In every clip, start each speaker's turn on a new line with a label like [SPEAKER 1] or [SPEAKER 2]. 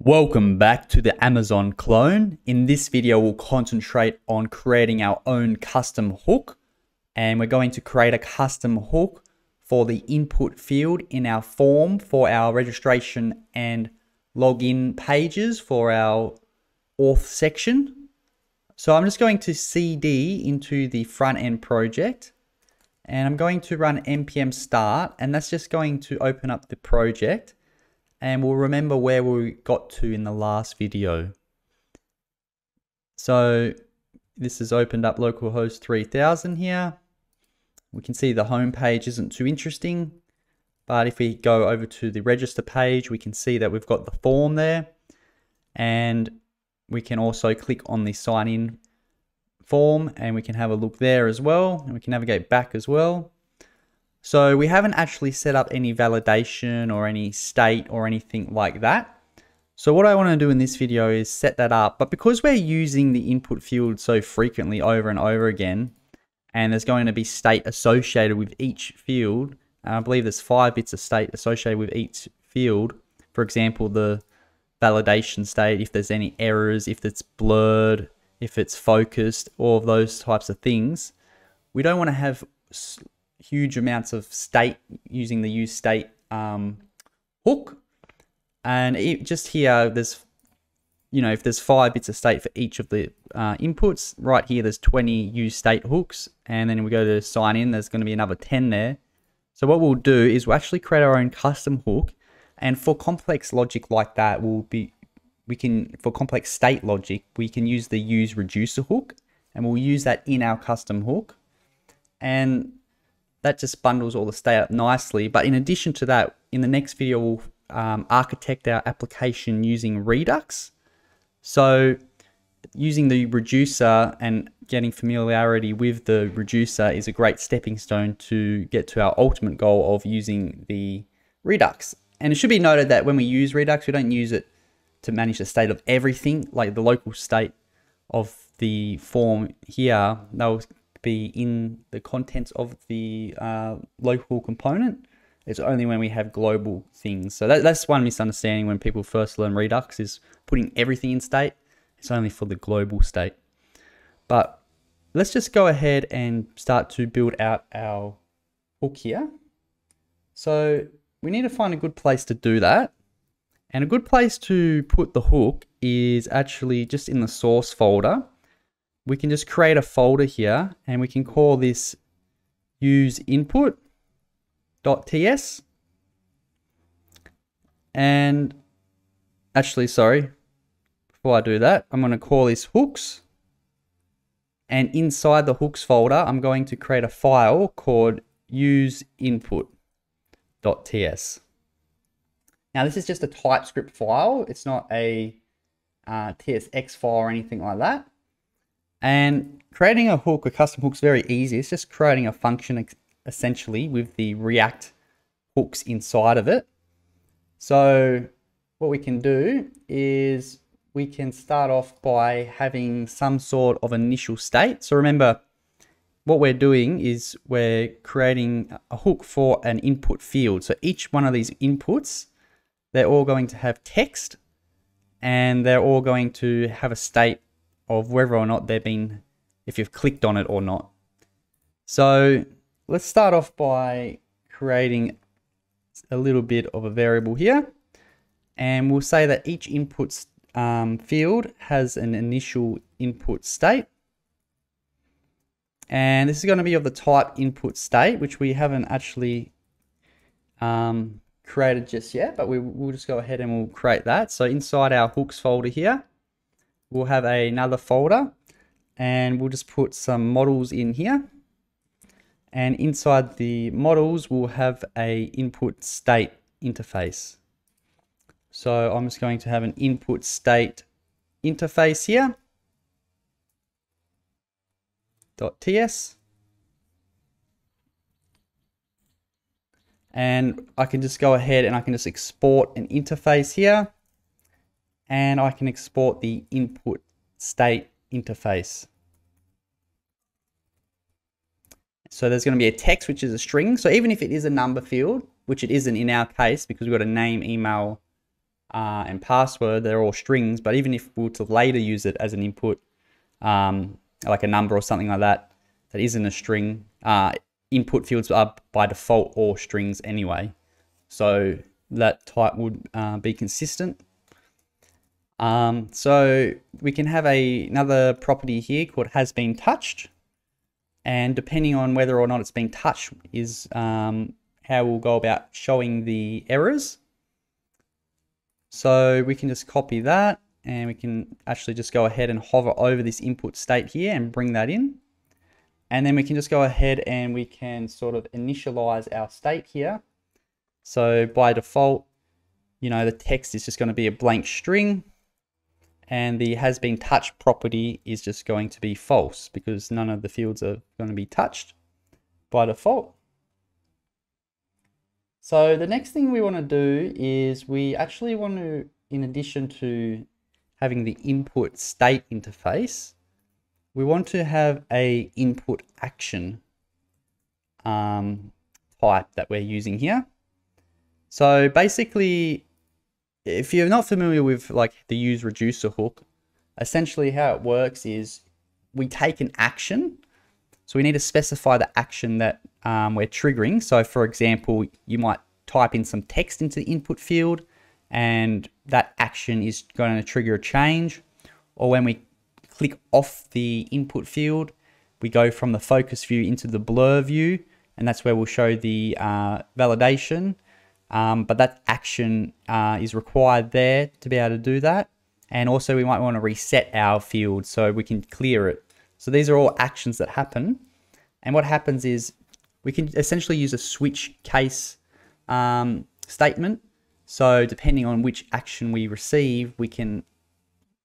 [SPEAKER 1] Welcome back to the Amazon clone. In this video, we'll concentrate on creating our own custom hook. And we're going to create a custom hook for the input field in our form for our registration and login pages for our auth section. So I'm just going to CD into the front end project. And I'm going to run npm start, and that's just going to open up the project. And we'll remember where we got to in the last video. So this has opened up localhost 3000 here. We can see the home page isn't too interesting, but if we go over to the register page, we can see that we've got the form there, and we can also click on the sign in form and we can have a look there as well, and we can navigate back as well. So we haven't actually set up any validation or any state or anything like that. So what I want to do in this video is set that up. But because we're using the input field so frequently over and over again, and there's going to be state associated with each field, and I believe there's 5 bits of state associated with each field. For example, the validation state, if there's any errors, if it's blurred, if it's focused, all of those types of things. We don't want to have huge amounts of state using the use state hook. And just here, there's, if there's 5 bits of state for each of the inputs, right here, there's 20 use state hooks. And then we go to sign in, there's going to be another 10 there. So what we'll do is we'll actually create our own custom hook. And for complex logic like that, for complex state logic, we can use the use reducer hook, and we'll use that in our custom hook. And that just bundles all the state up nicely. But in addition to that, in the next video, we'll architect our application using Redux. So using the reducer and getting familiarity with the reducer is a great stepping stone to get to our ultimate goal of using the Redux. And it should be noted that when we use Redux, we don't use it to manage the state of everything, like the local state of the form here. They'll be in the contents of the local component. It's only when we have global things. So that's one misunderstanding when people first learn Redux, is putting everything in state. It's only for the global state. But let's just go ahead and start to build out our hook here. So we need to find a good place to do that. And a good place to put the hook is actually just in the source folder. We can just create a folder here, and we can call this use input.ts. And actually, sorry, before I do that, I'm going to call this hooks. And inside the hooks folder, I'm going to create a file called use input.ts. Now, this is just a TypeScript file. It's not a TSX file or anything like that. And creating a hook, a custom hook, is very easy. It's just creating a function essentially with the React hooks inside of it. So what we can do is we can start off by having some sort of initial state. So remember, what we're doing is we're creating a hook for an input field. So each one of these inputs, they're all going to have text, and they're all going to have a state of whether or not they've been, if you've clicked on it or not. So let's start off by creating a little bit of a variable here. And we'll say that each input field has an initial input state. And this is going to be of the type input state, which we haven't actually created just yet, but we'll just go ahead and we'll create that. So inside our hooks folder here, we'll have another folder, and we'll just put some models in here. And inside the models, we'll have a input state interface. So I'm just going to have an input state interface here, .ts. And I can just go ahead and I can just export an interface here. And I can export the input state interface. So there's going to be a text, which is a string. So even if it is a number field, which it isn't in our case because we've got a name, email, and password, they're all strings, but even if we were to later use it as an input, like a number or something like that, that isn't a string, input fields are by default all strings anyway. So that type would be consistent. So we can have another property here called has been touched. And depending on whether or not it's been touched is how we'll go about showing the errors. So we can just copy that, and we can actually just go ahead and hover over this input state here and bring that in. And then we can just go ahead and we can sort of initialize our state here. So by default, you know, the text is just going to be a blank string, and the has been touched property is just going to be false because none of the fields are going to be touched by default. So the next thing we want to do is we actually want to, in addition to having the input state interface, we want to have a input action type that we're using here. So basically, if you're not familiar with like the use reducer hook, essentially how it works is we take an action. So we need to specify the action that we're triggering. So for example, you might type in some text into the input field and that action is going to trigger a change. Or when we click off the input field, we go from the focus view into the blur view, and that's where we'll show the validation. But that action is required there to be able to do that. And also we might want to reset our field so we can clear it. So these are all actions that happen. And what happens is we can essentially use a switch case statement. So depending on which action we receive, we can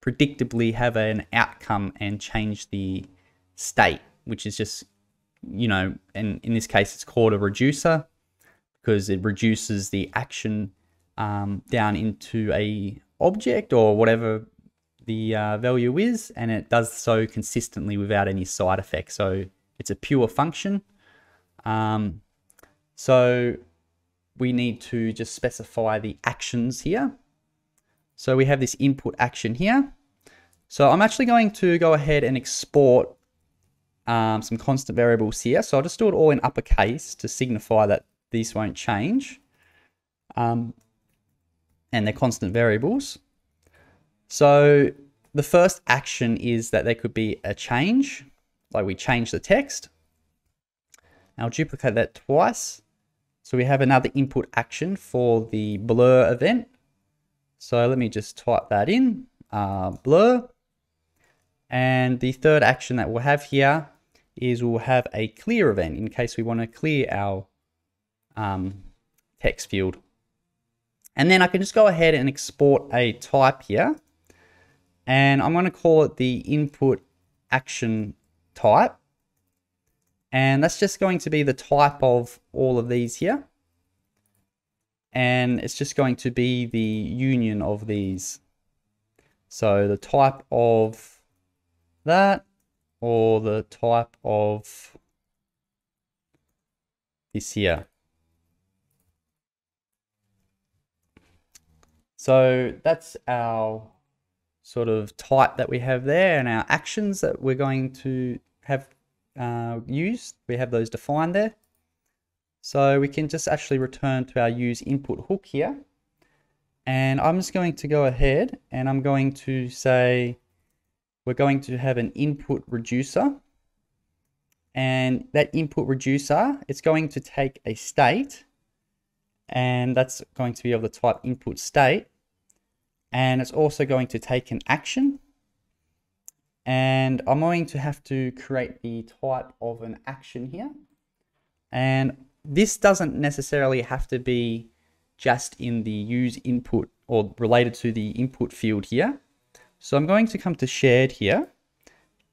[SPEAKER 1] predictably have an outcome and change the state, which is just, you know, and in this case, it's called a reducer because it reduces the action down into a object or whatever the value is, and it does so consistently without any side effects. So it's a pure function. So we need to just specify the actions here. So we have this input action here. So I'm actually going to go ahead and export some constant variables here. So I'll just do it all in uppercase to signify that these won't change. And they're constant variables. So the first action is that there could be a change, like we change the text. I'll duplicate that twice. So we have another input action for the blur event. So let me just type that in, blur. And the third action that we'll have here is we'll have a clear event in case we want to clear our text field. And then I can just go ahead and export a type here. And I'm going to call it the input action type. And that's just going to be the type of all of these here. And it's just going to be the union of these. So the type of that or the type of this here. So that's our sort of type that we have there, and our actions that we're going to have used. We have those defined there. So we can just actually return to our use input hook here. And I'm just going to go ahead and I'm going to say we're going to have an input reducer. And that input reducer, it's going to take a state, and that's going to be of the type input state. And it's also going to take an action. And I'm going to have to create the type of an action here. And this doesn't necessarily have to be just in the use input or related to the input field here. So I'm going to come to shared here.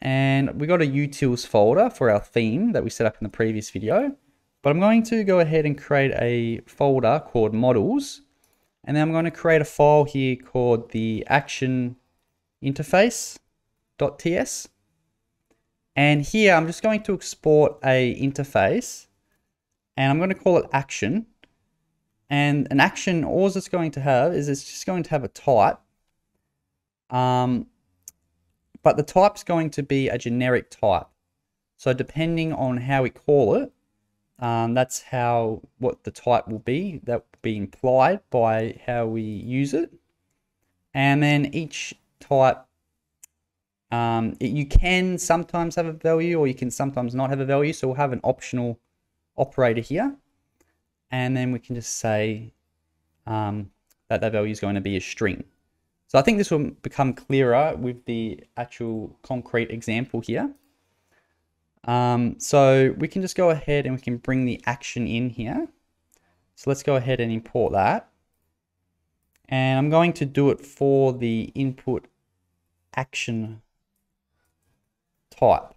[SPEAKER 1] And we got a utils folder for our theme that we set up in the previous video. But I'm going to go ahead and create a folder called models. And then I'm going to create a file here called the action interface.ts. And here I'm just going to export a interface, and I'm going to call it action. And an action, all it's going to have is it's just going to have a type. But the type's going to be a generic type. So depending on how we call it, that's what the type will be. That will be implied by how we use it. And then each type, you can sometimes have a value or you can sometimes not have a value. So we'll have an optional operator here. And then we can just say that that value is going to be a string. So I think this will become clearer with the actual concrete example here. So we can just go ahead and we can bring the action in here. So let's go ahead and import that. And I'm going to do it for the input action type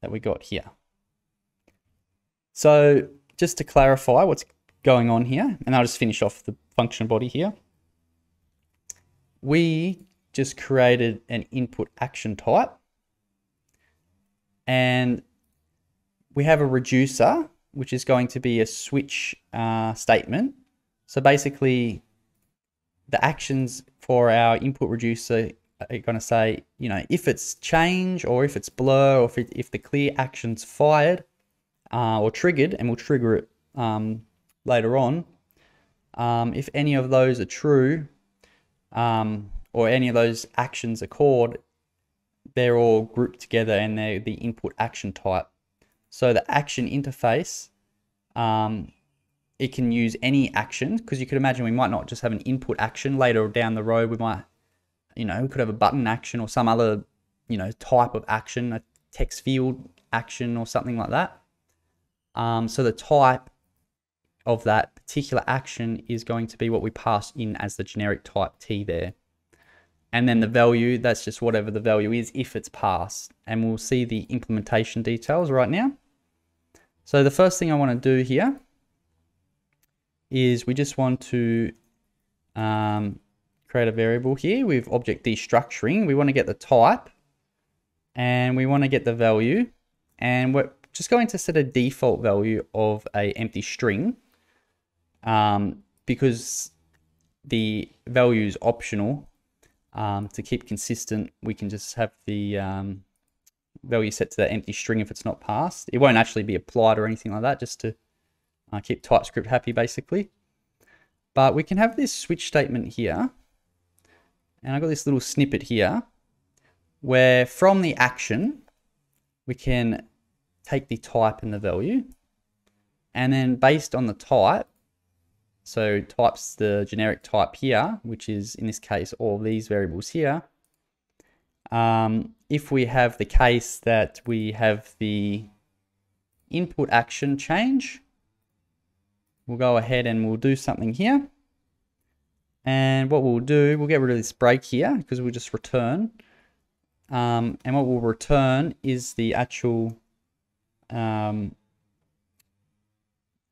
[SPEAKER 1] that we got here. So just to clarify what's going on here, and I'll just finish off the function body here. We just created an input action type. And we have a reducer, which is going to be a switch statement. So basically, the actions for our input reducer are going to say, if it's change or if it's blur or if the clear action's fired or triggered, and we'll trigger it later on. If any of those are true or any of those actions are called, they're all grouped together and they're the input action type. So the action interface, it can use any action, because you could imagine we might not just have an input action. Later down the road, we might, we could have a button action or some other, type of action, a text field action or something like that. So the type of that particular action is going to be what we pass in as the generic type T there. And then the value, that's just whatever the value is if it's passed. And we'll see the implementation details right now. So the first thing I want to do here is we just want to create a variable here with object destructuring. We want to get the type and we want to get the value. And we're just going to set a default value of an empty string because the value is optional. To keep consistent, we can just have the value set to that empty string if it's not passed. It won't actually be applied or anything like that, just to keep TypeScript happy, basically. But we can have this switch statement here. And I've got this little snippet here where from the action, we can take the type and the value. And then based on the type, so type's the generic type here, which is in this case all these variables here. If we have the case that we have the input action change, we'll go ahead and we'll do something here. And what we'll do, we'll get rid of this break here because we'll just return. And what we'll return is the actual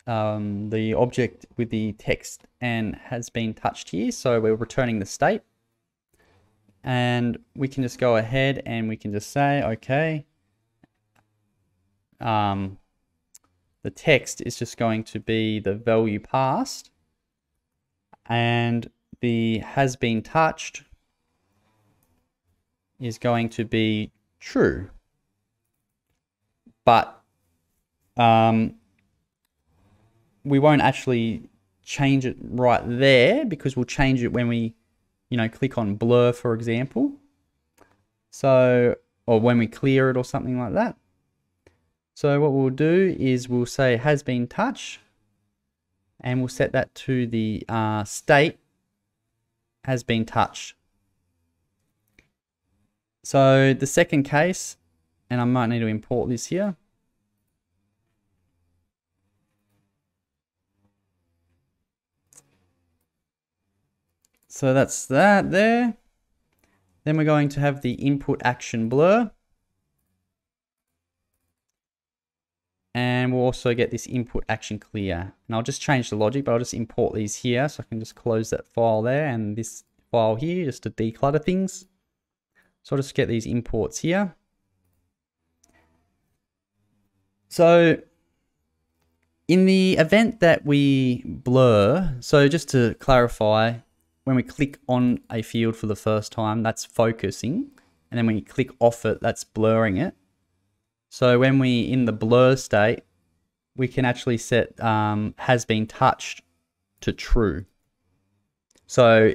[SPEAKER 1] the object with the text and has been touched here. So we're returning the state. And we can just go ahead and we can just say, okay, the text is just going to be the value passed, and the has been touched is going to be true. But we won't actually change it right there because we'll change it when we, click on blur, for example. So, or when we clear it or something like that. So what we'll do is we'll say has been touched, and we'll set that to the state has been touched. So the second case, and I might need to import this here. So that's that there. Then we're going to have the input action blur. And we'll also get this input action clear. And I'll just change the logic, but I'll just import these here. So I can just close that file there and this file here just to declutter things. So I'll just get these imports here. So In the event that we blur, so just to clarify, when we click on a field for the first time, that's focusing. And then when you click off it, that's blurring it. So when we in the blur state, we can actually set has been touched to true. So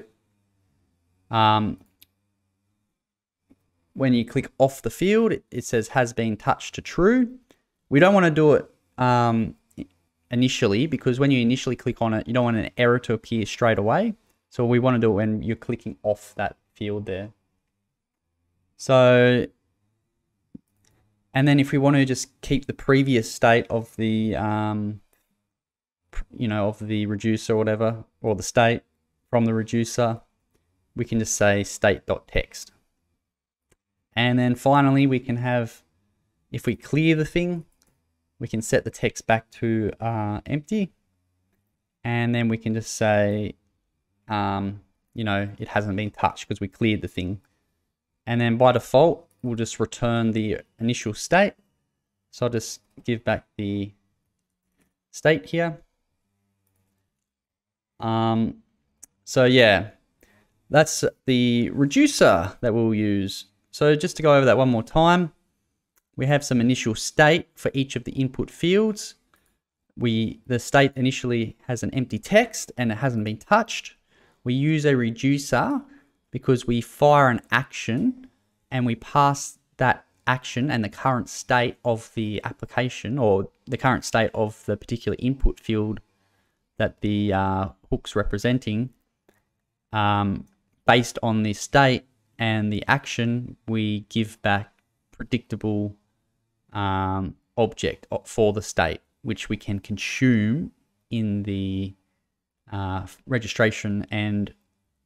[SPEAKER 1] when you click off the field, it says has been touched to true. We don't want to do it initially, because when you initially click on it, you don't want an error to appear straight away. So we want to do it when you're clicking off that field there. So, and then if we want to just keep the previous state of the, of the reducer or whatever, or the state from the reducer, we can just say state.text. And then finally, we can have, if we clear the thing, we can set the text back to empty. And then we can just say, it hasn't been touched because we cleared the thing. And then by default, we'll just return the initial state. So I'll just give back the state here. So yeah, that's the reducer that we'll use. So just to go over that one more time, we have some initial state for each of the input fields. The state initially has an empty text and it hasn't been touched. We use a reducer because we fire an action and we pass that action and the current state of the application, or the current state of the particular input field that the hook's representing, based on the state and the action, we give back predictable object for the state, which we can consume in the registration and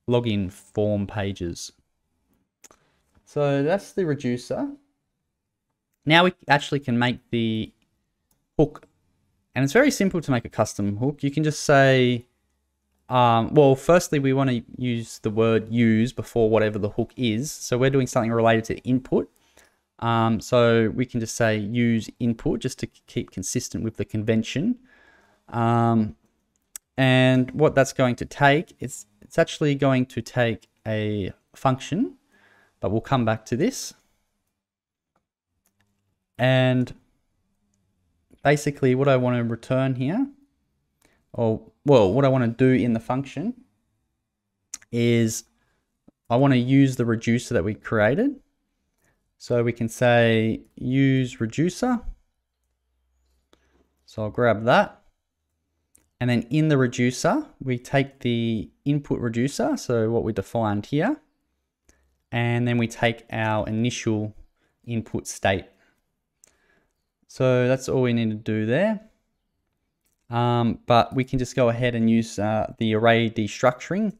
[SPEAKER 1] login form pages. So that's the reducer. Now we actually can make the hook, and it's very simple to make a custom hook. You can just say, well, firstly, we want to use the word use before whatever the hook is. So we're doing something related to input. So we can just say use input just to keep consistent with the convention. And what that's going to take, it's actually going to take a function, but we'll come back to this. And basically what I want to return here, or well, what I want to do in the function is I want to use the reducer that we created. So we can say use reducer. So I'll grab that. And then in the reducer, we take the input reducer, so what we defined here, and then we take our initial input state. So that's all we need to do there. But we can just go ahead and use the array destructuring.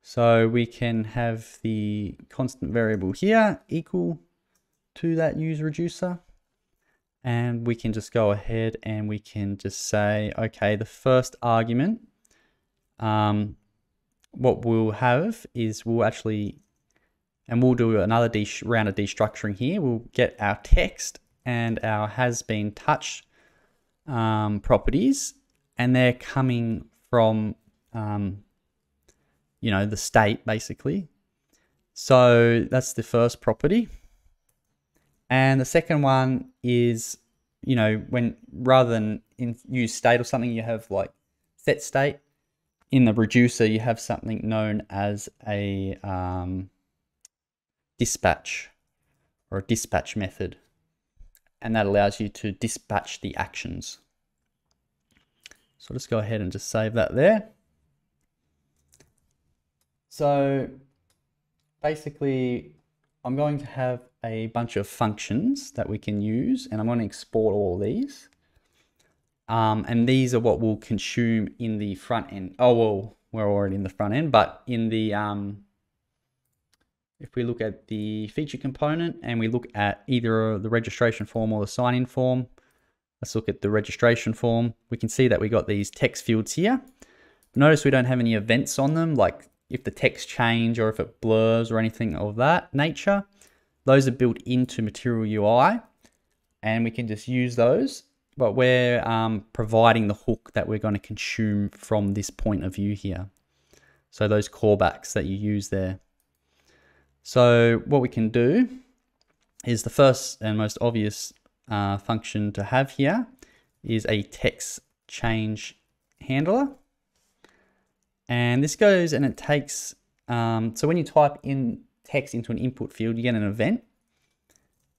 [SPEAKER 1] So we can have the constant variable here equal to that use reducer. And we can just go ahead and we can just say, okay, the first argument, what we'll have is we'll actually, and we'll do another round of destructuring here. We'll get our text and our has been touched properties, and they're coming from, the state basically. So that's the first property. And the second one is, when rather than use state or something, you have like set state. In the reducer, you have something known as a dispatch, or a dispatch method. And that allows you to dispatch the actions. So I'll just go ahead and just save that there. So basically, I'm going to have a bunch of functions that we can use, and I'm going to export all these. And these are what we'll consume in the front end. Oh, well, we're already in the front end, but in the, if we look at the feature component and we look at either the registration form or the sign-in form, let's look at the registration form. We can see that we got these text fields here. Notice we don't have any events on them, like if the text change or if it blurs or anything of that nature. Those are built into Material UI, and we can just use those. but we're providing the hook that we're going to consume from this point of view here. So those callbacks that you use there. So what we can do is the first and most obvious function to have here is a text change handler. And this goes and it takes, so when you type in text into an input field, you get an event.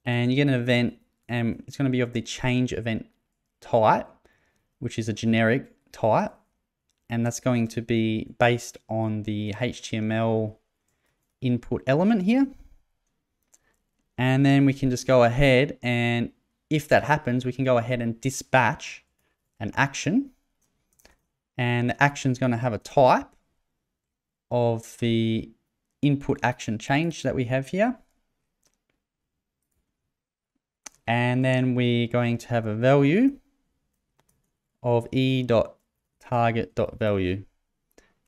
[SPEAKER 1] And you get an event and it's going to be of the change event type, which is a generic type. And that's going to be based on the HTML input element here. And then we can just go ahead and if that happens, we can go ahead and dispatch an action. And the action is going to have a type of the input action change that we have here. And then we're going to have a value of e.target.value.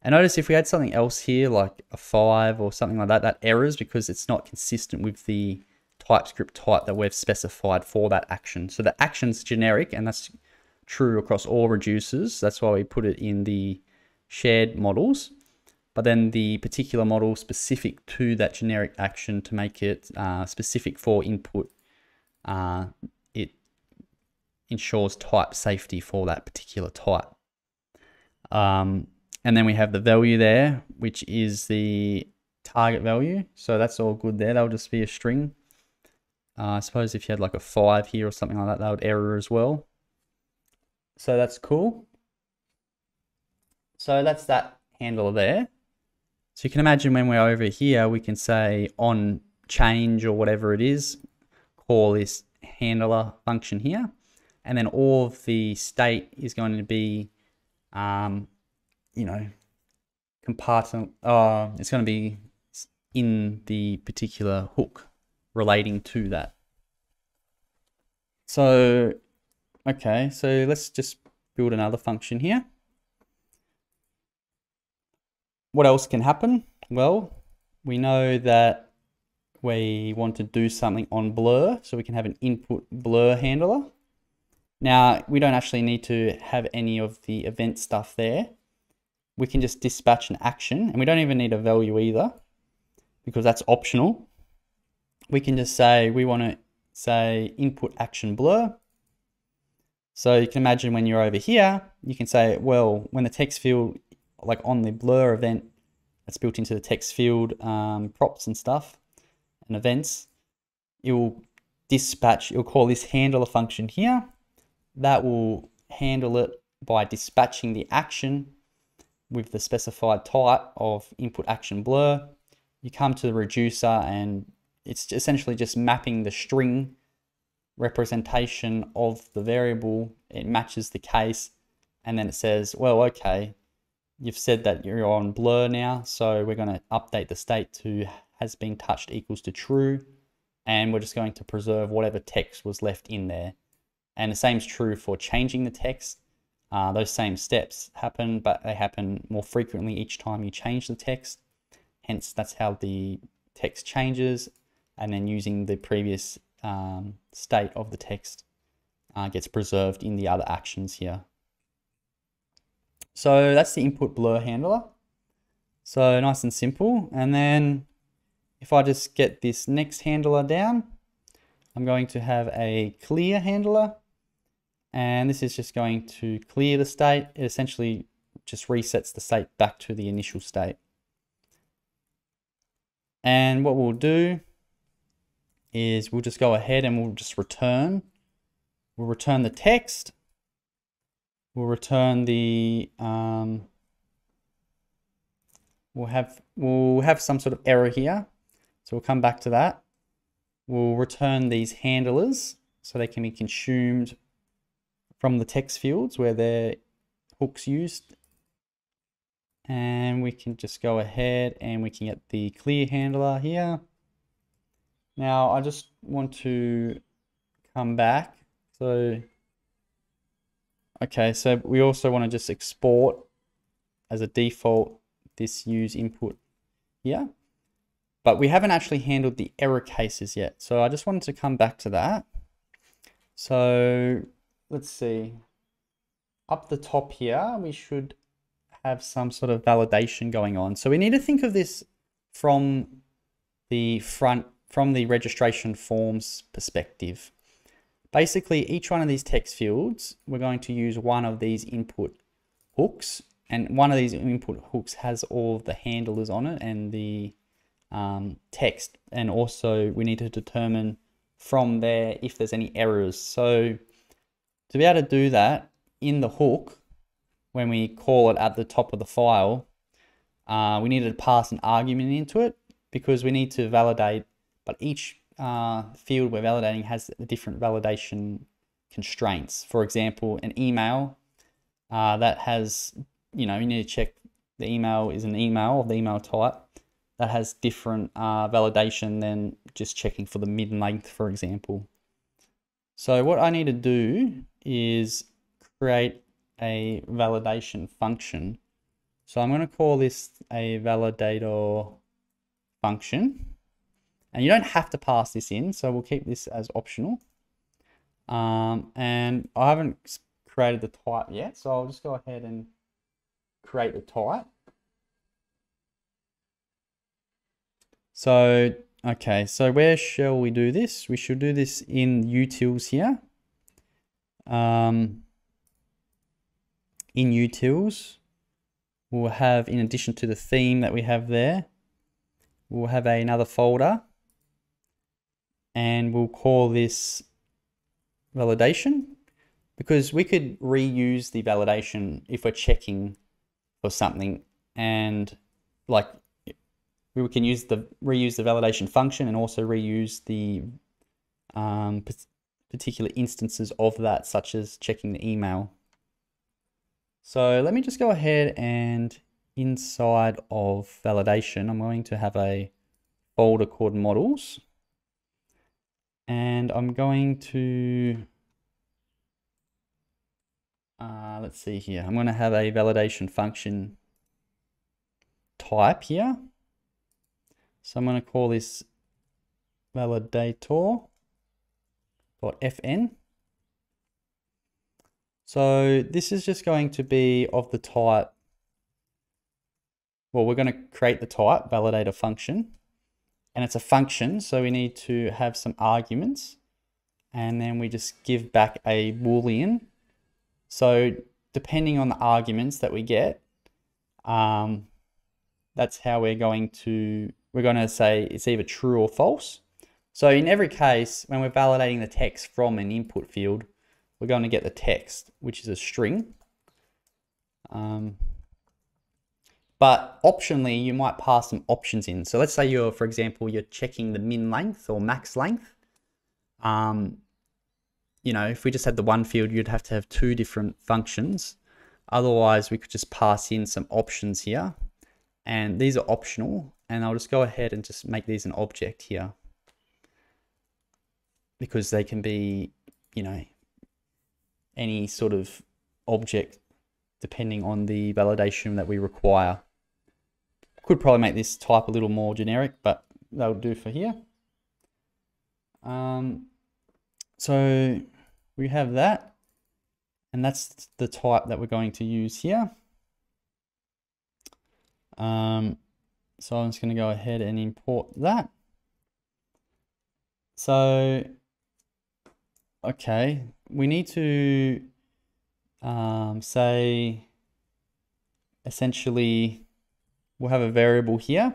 [SPEAKER 1] And notice if we had something else here, like a 5 or something like that, that errors because it's not consistent with the TypeScript type that we've specified for that action. So the action's generic, and that's true across all reducers. That's why we put it in the shared models. But then the particular model specific to that generic action to make it specific for input, it ensures type safety for that particular type. And then we have the value there, which is the target value. So that's all good there. That'll just be a string. I suppose if you had like a 5 here or something like that, that would error as well. So that's cool. So that's that handler there. So you can imagine when we're over here, we can say on change or whatever it is, call this handler function here. And then all of the state is going to be, you know, it's going to be in the particular hook relating to that. So, okay, so let's just build another function here. What else can happen? Well, we know that we want to do something on blur, so we can have an input blur handler. Now, we don't actually need to have any of the event stuff there. We can just dispatch an action, and we don't even need a value either, because that's optional. We can just say, we want to say input action blur. So you can imagine when you're over here, you can say, well, when the text field, like on the blur event that's built into the text field props and stuff and events, it will dispatch, you'll call this handler function here. That will handle it by dispatching the action with the specified type of input action blur. You come to the reducer and it's essentially just mapping the string representation of the variable. It matches the case and then it says, well, okay, you've said that you're on blur now, so we're going to update the state to has been touched equals to true, and we're just going to preserve whatever text was left in there. And the same is true for changing the text. Those same steps happen, but they happen more frequently each time you change the text. Hence, that's how the text changes, and then using the previous state of the text gets preserved in the other actions here. So that's the input blur handler. So nice and simple. And then if I just get this next handler down, I'm going to have a clear handler. And this is just going to clear the state. It essentially just resets the state back to the initial state. And what we'll do is we'll just go ahead and we'll just return. We'll return the text. We'll return the, we'll have some sort of error here. So we'll come back to that. We'll return these handlers so they can be consumed from the text fields where their hooks used. And we can just go ahead and we can get the clear handler here. Now I just want to come back. So, okay, so we also want to just export as a default this use input here. But we haven't actually handled the error cases yet. So I just wanted to come back to that. So let's see, up the top here, we should have some sort of validation going on. So we need to think of this from the registration forms perspective. Basically, each one of these text fields, we're going to use one of these input hooks, and one of these input hooks has all of the handlers on it and the text, and also we need to determine from there if there's any errors. So to be able to do that in the hook, when we call it at the top of the file, we needed to pass an argument into it because we need to validate, but each field we're validating has different validation constraints. For example, an email that has, you need to check the email is an email of the email type. That has different validation than just checking for the mid-length, for example. So what I need to do is create a validation function. So I'm going to call this a validator function. And you don't have to pass this in, so we'll keep this as optional. And I haven't created the type yet, so I'll just go ahead and create the type. So, okay, so where shall we do this? We should do this in utils here. In utils, we'll have, in addition to the theme that we have there, we'll have another folder, and we'll call this validation, because we could reuse the validation if we're checking for something, and like we can reuse the validation function and also reuse the particular instances of that, such as checking the email. So let me just go ahead and inside of validation, I'm going to have a folder called models. And I'm going to, let's see here. I'm going to have a validation function type here. So I'm going to call this validator.fn. So this is just going to be of the type, well, we're going to create the type validator function, and it's a function, so we need to have some arguments, and then we just give back a Boolean. So depending on the arguments that we get, that's how we're going to say it's either true or false. So in every case, when we're validating the text from an input field, we're going to get the text, which is a string. But optionally, you might pass some options in. So let's say for example, you're checking the min length or max length. If we just had the one field, you'd have to have two different functions. Otherwise, we could just pass in some options here. And these are optional. And I'll just go ahead and just make these an object here, because they can be, any sort of object depending on the validation that we require. Could probably make this type a little more generic, but that'll do for here. So we have that, and that's the type that we're going to use here. So I'm just going to go ahead and import that. So, okay, we need to say, essentially, we'll have a variable here.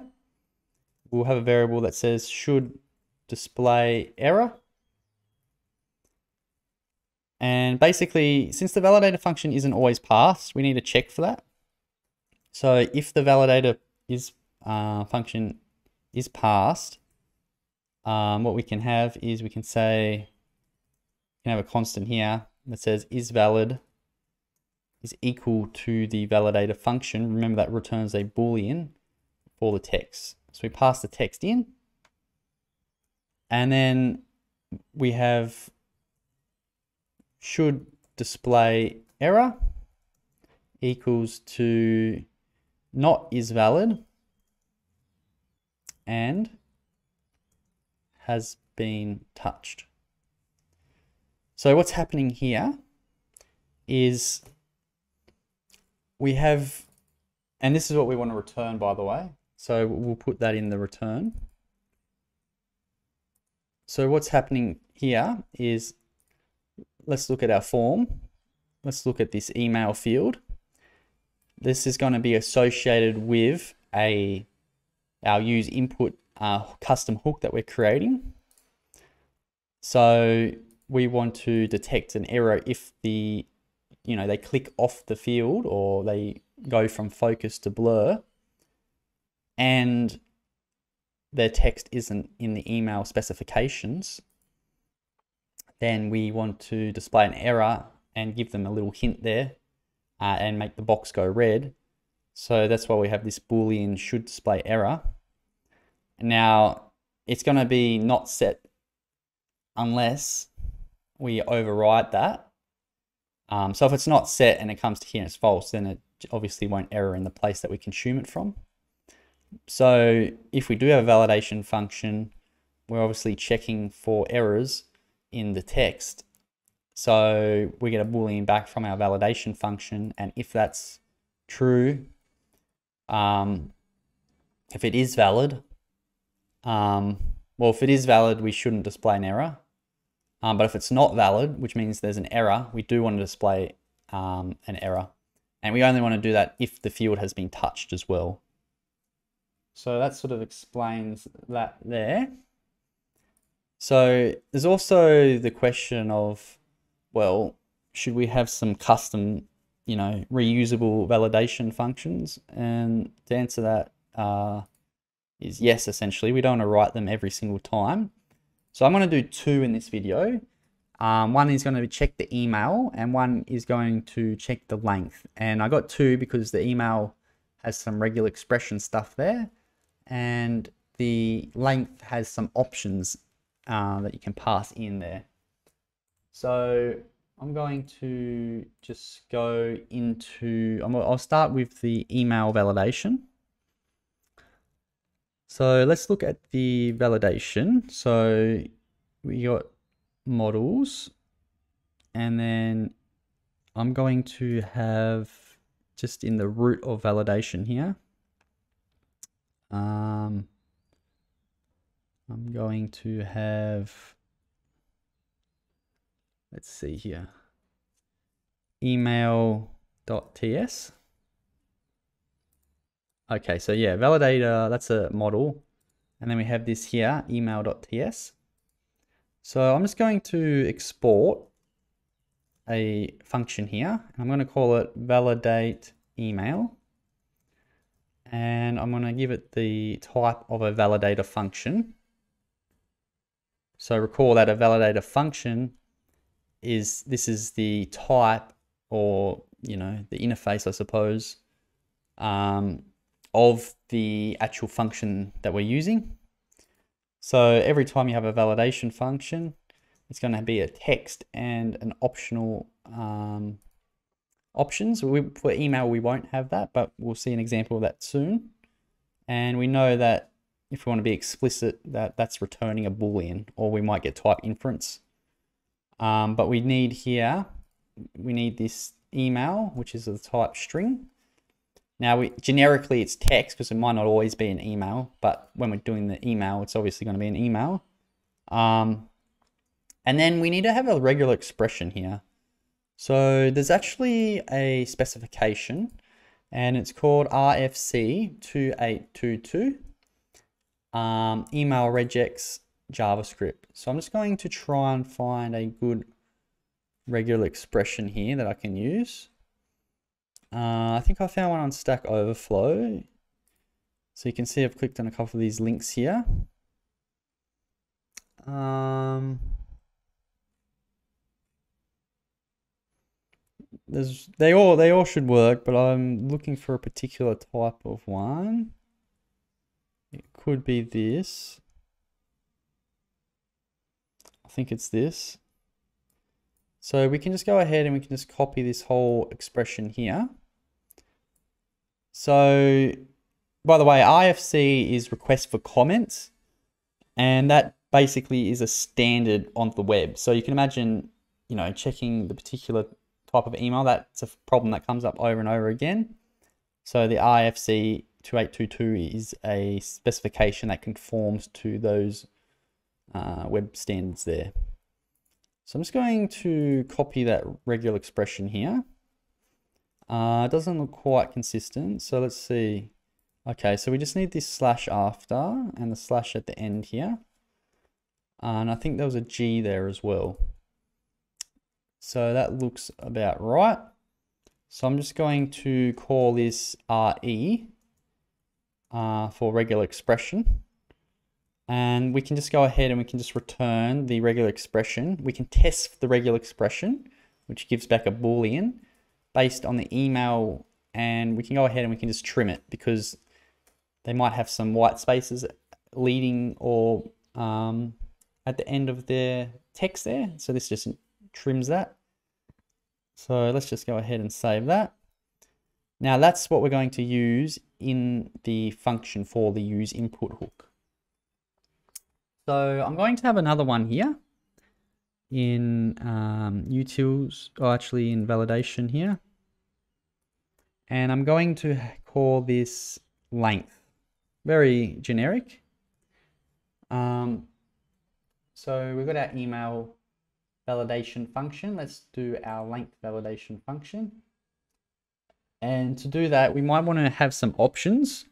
[SPEAKER 1] We'll have a variable that says should display error. And basically, since the validator function isn't always passed, we need to check for that. So if the validator function is passed, what we can have is we can say, we can have a constant here that says is valid is equal to the validator function. Remember that returns a Boolean for the text. So we pass the text in, and then we have should display error equals to not is valid and has been touched. So what's happening here is we have, and this is what we want to return, by the way. So we'll put that in the return. So what's happening here is, let's look at our form. Let's look at this email field. This is going to be associated with our use input custom hook that we're creating. So we want to detect an error if they click off the field or they go from focus to blur and their text isn't in the email specifications. Then we want to display an error and give them a little hint there and make the box go red. So that's why we have this Boolean should display error. Now it's going to be not set unless we override that. So if it's not set and it comes to here and it's false, then it obviously won't error in the place that we consume it from. So if we do have a validation function, we're obviously checking for errors in the text. So we get a Boolean back from our validation function, and if that's true, if it is valid, if it is valid, we shouldn't display an error. But if it's not valid, which means there's an error, we do want to display an error. And we only want to do that if the field has been touched as well. So that sort of explains that there. So there's also the question of, well, should we have some custom, reusable validation functions? And to answer that is yes, essentially. We don't want to write them every single time. So I'm going to do two in this video. One is going to check the email and one is going to check the length. And I got two because the email has some regular expression stuff there and the length has some options that you can pass in there. So I'm going to just go into, I'll start with the email validation. So let's look at the validation. So we got models, and then I'm going to have just in the root of validation here. I'm going to have, let's see here, email.ts. Okay, so yeah, validator, that's a model. And then we have this here, email.ts. So I'm just going to export a function here. And I'm going to call it validate email. And I'm going to give it the type of a validator function. So recall that a validator function is, this is the type or, the interface, I suppose, of the actual function that we're using. So every time you have a validation function, it's going to be a text and an optional options. For email, we won't have that, but we'll see an example of that soon. And we know that if we want to be explicit, that's returning a Boolean, or we might get type inference. But we need here, we need this email, which is of the type string. Now, generically it's text because it might not always be an email, but when we're doing the email, it's obviously going to be an email. And then we need to have a regular expression here. So there's actually a specification, and it's called RFC 2822, email regex JavaScript. So I'm just going to try and find a good regular expression here that I can use. I think I found one on Stack Overflow. So you can see I've clicked on a couple of these links here. They all should work, but I'm looking for a particular type of one. It could be this. I think it's this. So we can just go ahead and we can just copy this whole expression here. So, by the way, RFC is request for comments, and that basically is a standard on the web. So you can imagine, checking the particular type of email. That's a problem that comes up over and over again. So the IFC 2822 is a specification that conforms to those web standards there. So I'm just going to copy that regular expression here. It doesn't look quite consistent, so let's see. Okay, so we just need this slash after and the slash at the end here. And I think there was a G there as well. So that looks about right. So I'm just going to call this RE for regular expression. And we can just go ahead and we can just return the regular expression. We can test the regular expression, which gives back a Boolean based on the email, and we can go ahead and we can just trim it because they might have some white spaces leading or at the end of their text there. So this just trims that. So let's just go ahead and save that. Now that's what we're going to use in the function for the use input hook. So I'm going to have another one here in utils, or actually in validation here. And I'm going to call this length. Very generic. So we've got our email validation function. Let's do our length validation function. And to do that, we might want to have some options.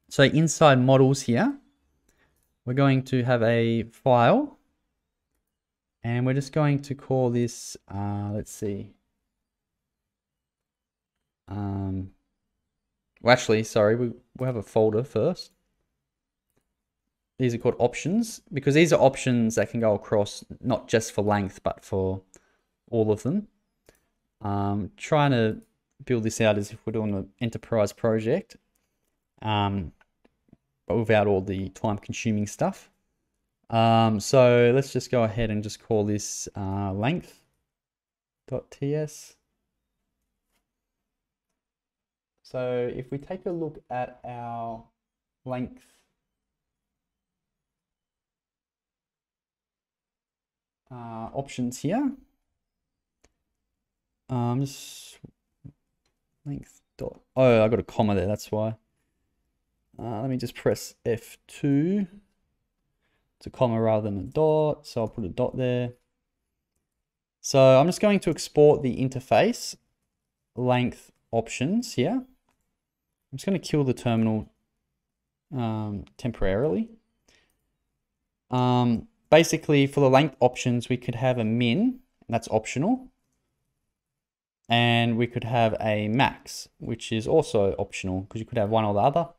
[SPEAKER 1] So inside models here, we're going to have a file, and we're just going to call this, let's see. Well, actually, sorry, we'll have a folder first. These are called options because these are options that can go across not just for length, but for all of them. Trying to build this out as if we're doing an enterprise project. But without all the time-consuming stuff. So let's just go ahead and just call this length.ts. So if we take a look at our length options here, just length dot. Oh, I got a comma there. That's why. Let me just press F2. It's a comma rather than a dot, so I'll put a dot there. So I'm just going to export the interface length options here. I'm just going to kill the terminal temporarily. Basically, for the length options, we could have a min, and that's optional. And we could have a max, which is also optional because you could have one or the other.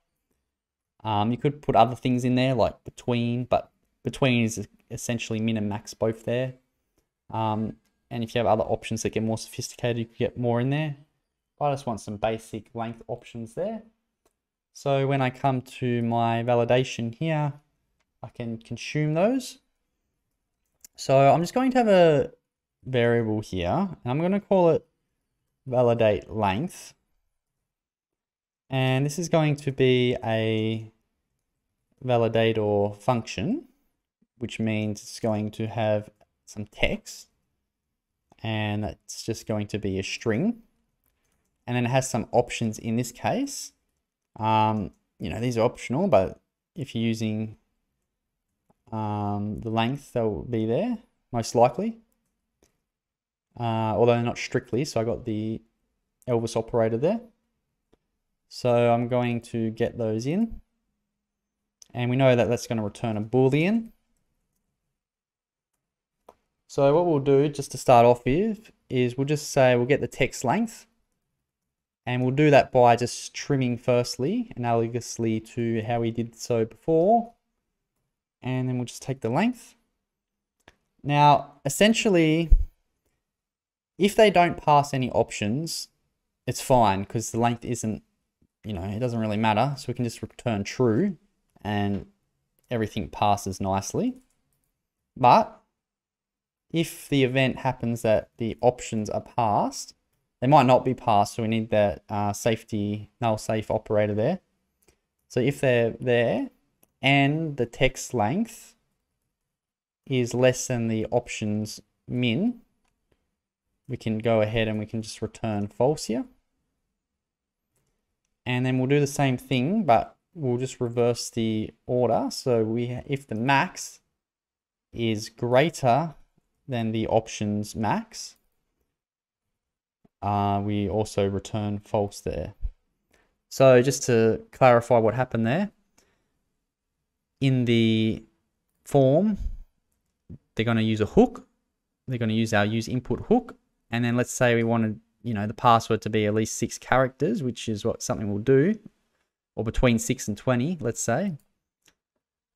[SPEAKER 1] You could put other things in there like between, but between is essentially min and max both there. And if you have other options that get more sophisticated, you could get more in there. I just want some basic length options there. So when I come to my validation here, I can consume those. So I'm just going to have a variable here, and I'm going to call it validate length. And this is going to be a validator function, which means it's going to have some text, and it's just going to be a string. And then it has some options in this case. You know, these are optional, but if you're using the length, they'll be there, most likely. Although not strictly, so I got the Elvis operator there. So I'm going to get those in. And we know that that's going to return a Boolean. So what we'll do, just to start off with, is we'll just say we'll get the text length. And we'll do that by just trimming firstly, analogously to how we did so before. And then we'll just take the length. Now, essentially, if they don't pass any options, it's fine because the length isn't, you know, it doesn't really matter. So we can just return true and everything passes nicely. But if the event happens that the options are passed, they might not be passed, so we need that safety null safe operator there. So if they're there and the text length is less than the options min, we can go ahead and we can just return false here. And then we'll do the same thing, but we'll just reverse the order. So if the max is greater than the options max, we also return false there. So just to clarify what happened there, in the form, they're going to use a hook. They're going to use our use input hook. And then let's say we wanted, the password to be at least 6 characters, which is what something will do, or between 6 and 20, let's say.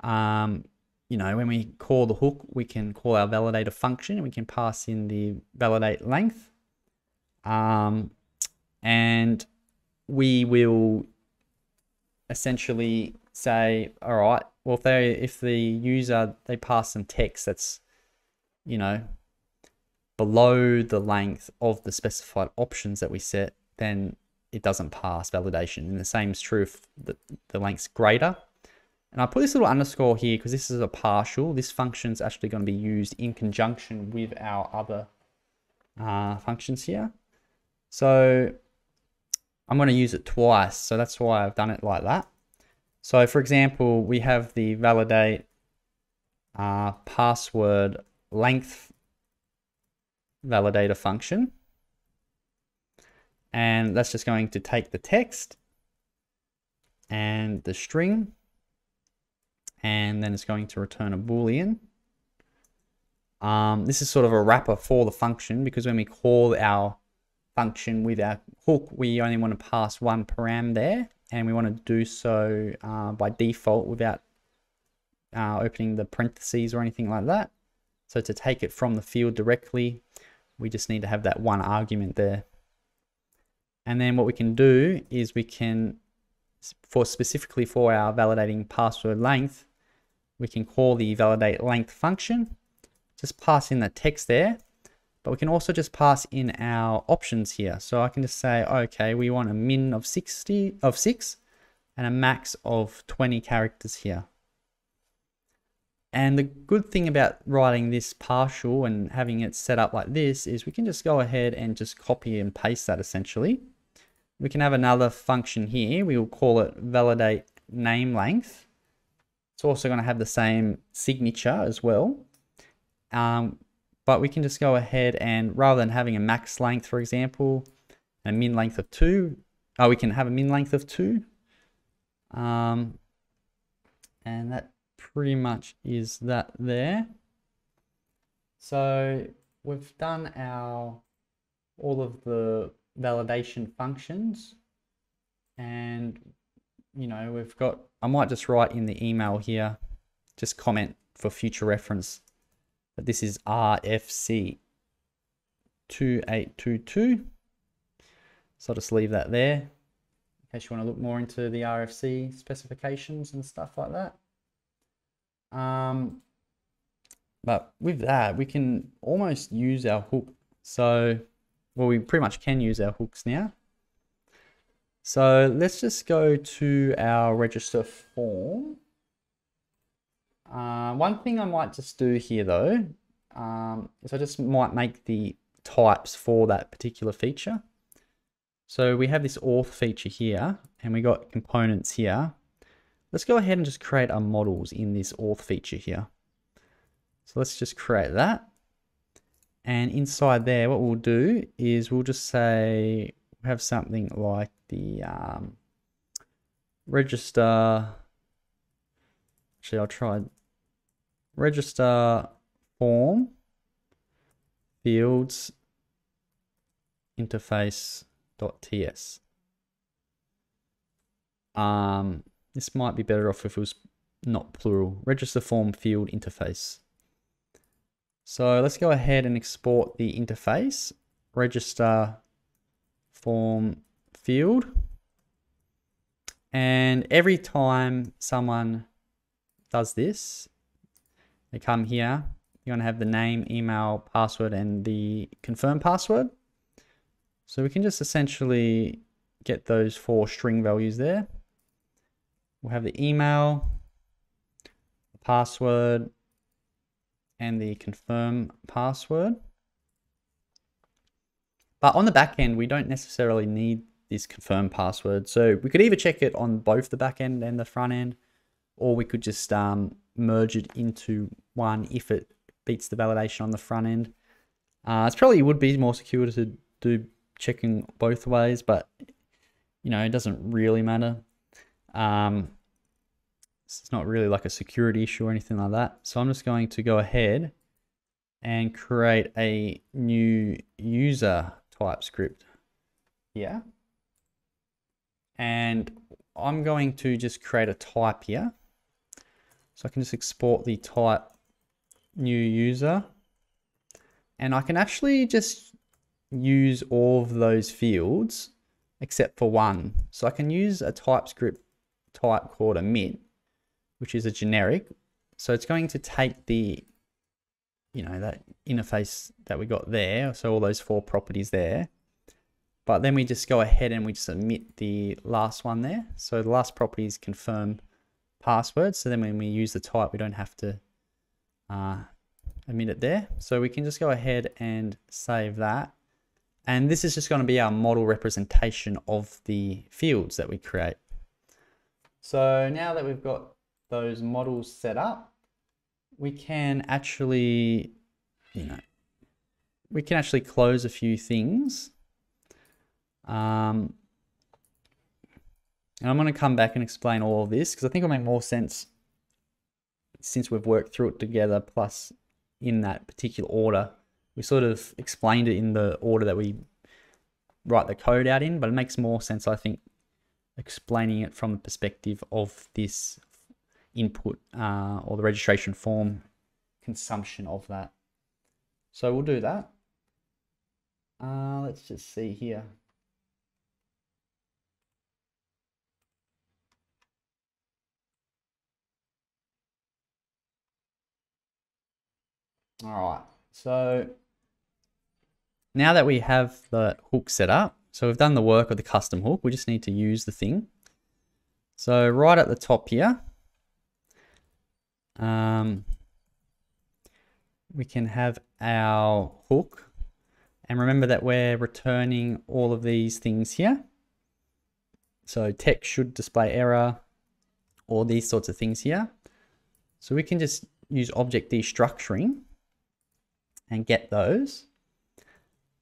[SPEAKER 1] When we call the hook, we can call our validator function and we can pass in the validate length. And we will essentially say, all right, well, if the user, they pass some text that's, below the length of the specified options that we set, then it doesn't pass validation. And the same is true if the length's greater. And I put this little underscore here because this is a partial. This function is actually going to be used in conjunction with our other functions here. So I'm going to use it twice. So that's why I've done it like that. So for example, we have the validate password length validator function. And that's just going to take the text and the string, and then it's going to return a Boolean. This is sort of a wrapper for the function, because when we call our function with our hook, we only want to pass one param there, and we want to do so by default without opening the parentheses or anything like that. So to take it from the field directly, we just need to have that one argument there. And then what we can do is we can, specifically for our validating password length, we can call the validate length function, just pass in the text there, but we can also just pass in our options here. So I can just say, okay, we want a min of 6 and a max of 20 characters here. And the good thing about writing this partial and having it set up like this is we can just go ahead and just copy and paste that essentially. We can have another function here. We will call it validate name length. It's also going to have the same signature as well. But we can just go ahead and, rather than having a max length, for example, and a min length of 2, we can have a min length of 2. And that pretty much is that there. So we've done all of the validation functions, and we've got, I might just write in the email here, just comment for future reference, that this is RFC 2822. So I'll just leave that there in case you want to look more into the RFC specifications and stuff like that. But with that, we can almost use our hook. So, well, we pretty much can use our hooks now. So let's just go to our register form. One thing I might just do here though, is I just might make the types for that particular feature. So we have this auth feature here, and we got components here. Let's go ahead and just create our models in this auth feature here. So let's just create that. And inside there, what we'll do is we'll just say, we have something like the register. Actually, I'll try register form fields interface.ts. This might be better off if it was not plural. Register form field interface. So let's go ahead and export the interface. Register form field. And every time someone does this, they come here, you're going to have the name, email, password, and the confirm password. So we can just essentially get those 4 string values there. We'll have the email, the password, and the confirm password. But on the back end, we don't necessarily need this confirm password. So we could either check it on both the back end and the front end, or we could just merge it into one if it beats the validation on the front end. It probably would be more secure to do checking both ways, but you know, it doesn't really matter. It's not really like a security issue or anything like that. So I'm just going to go ahead and create a new user type script here. And I'm going to just create a type here. So I can just export the type new user. And I can actually just use all of those fields except for one. So I can use a TypeScript type called emit, which is a generic. So it's going to take the, you know, that interface that we got there. So all those 4 properties there. But then we just go ahead and we just omit the last one there. So the last property is confirm password. So then when we use the type, we don't have to omit it there. So we can just go ahead and save that. And this is just going to be our model representation of the fields that we create. So now that we've got those models set up, we can actually, you know, we can actually close a few things. And I'm going to come back and explain all of this because I think it'll make more sense since we've worked through it together, plus in that particular order. We sort of explained it in the order that we write the code out in, but it makes more sense, I think, explaining it from the perspective of this input or the registration form consumption of that. So we'll do that. Let's just see here. All right, so now that we have the hook set up, so we've done the work of the custom hook, we just need to use the thing. So right at the top here, we can have our hook, and remember that we're returning all of these things here. So text should display error, or these sorts of things here. So we can just use object destructuring and get those.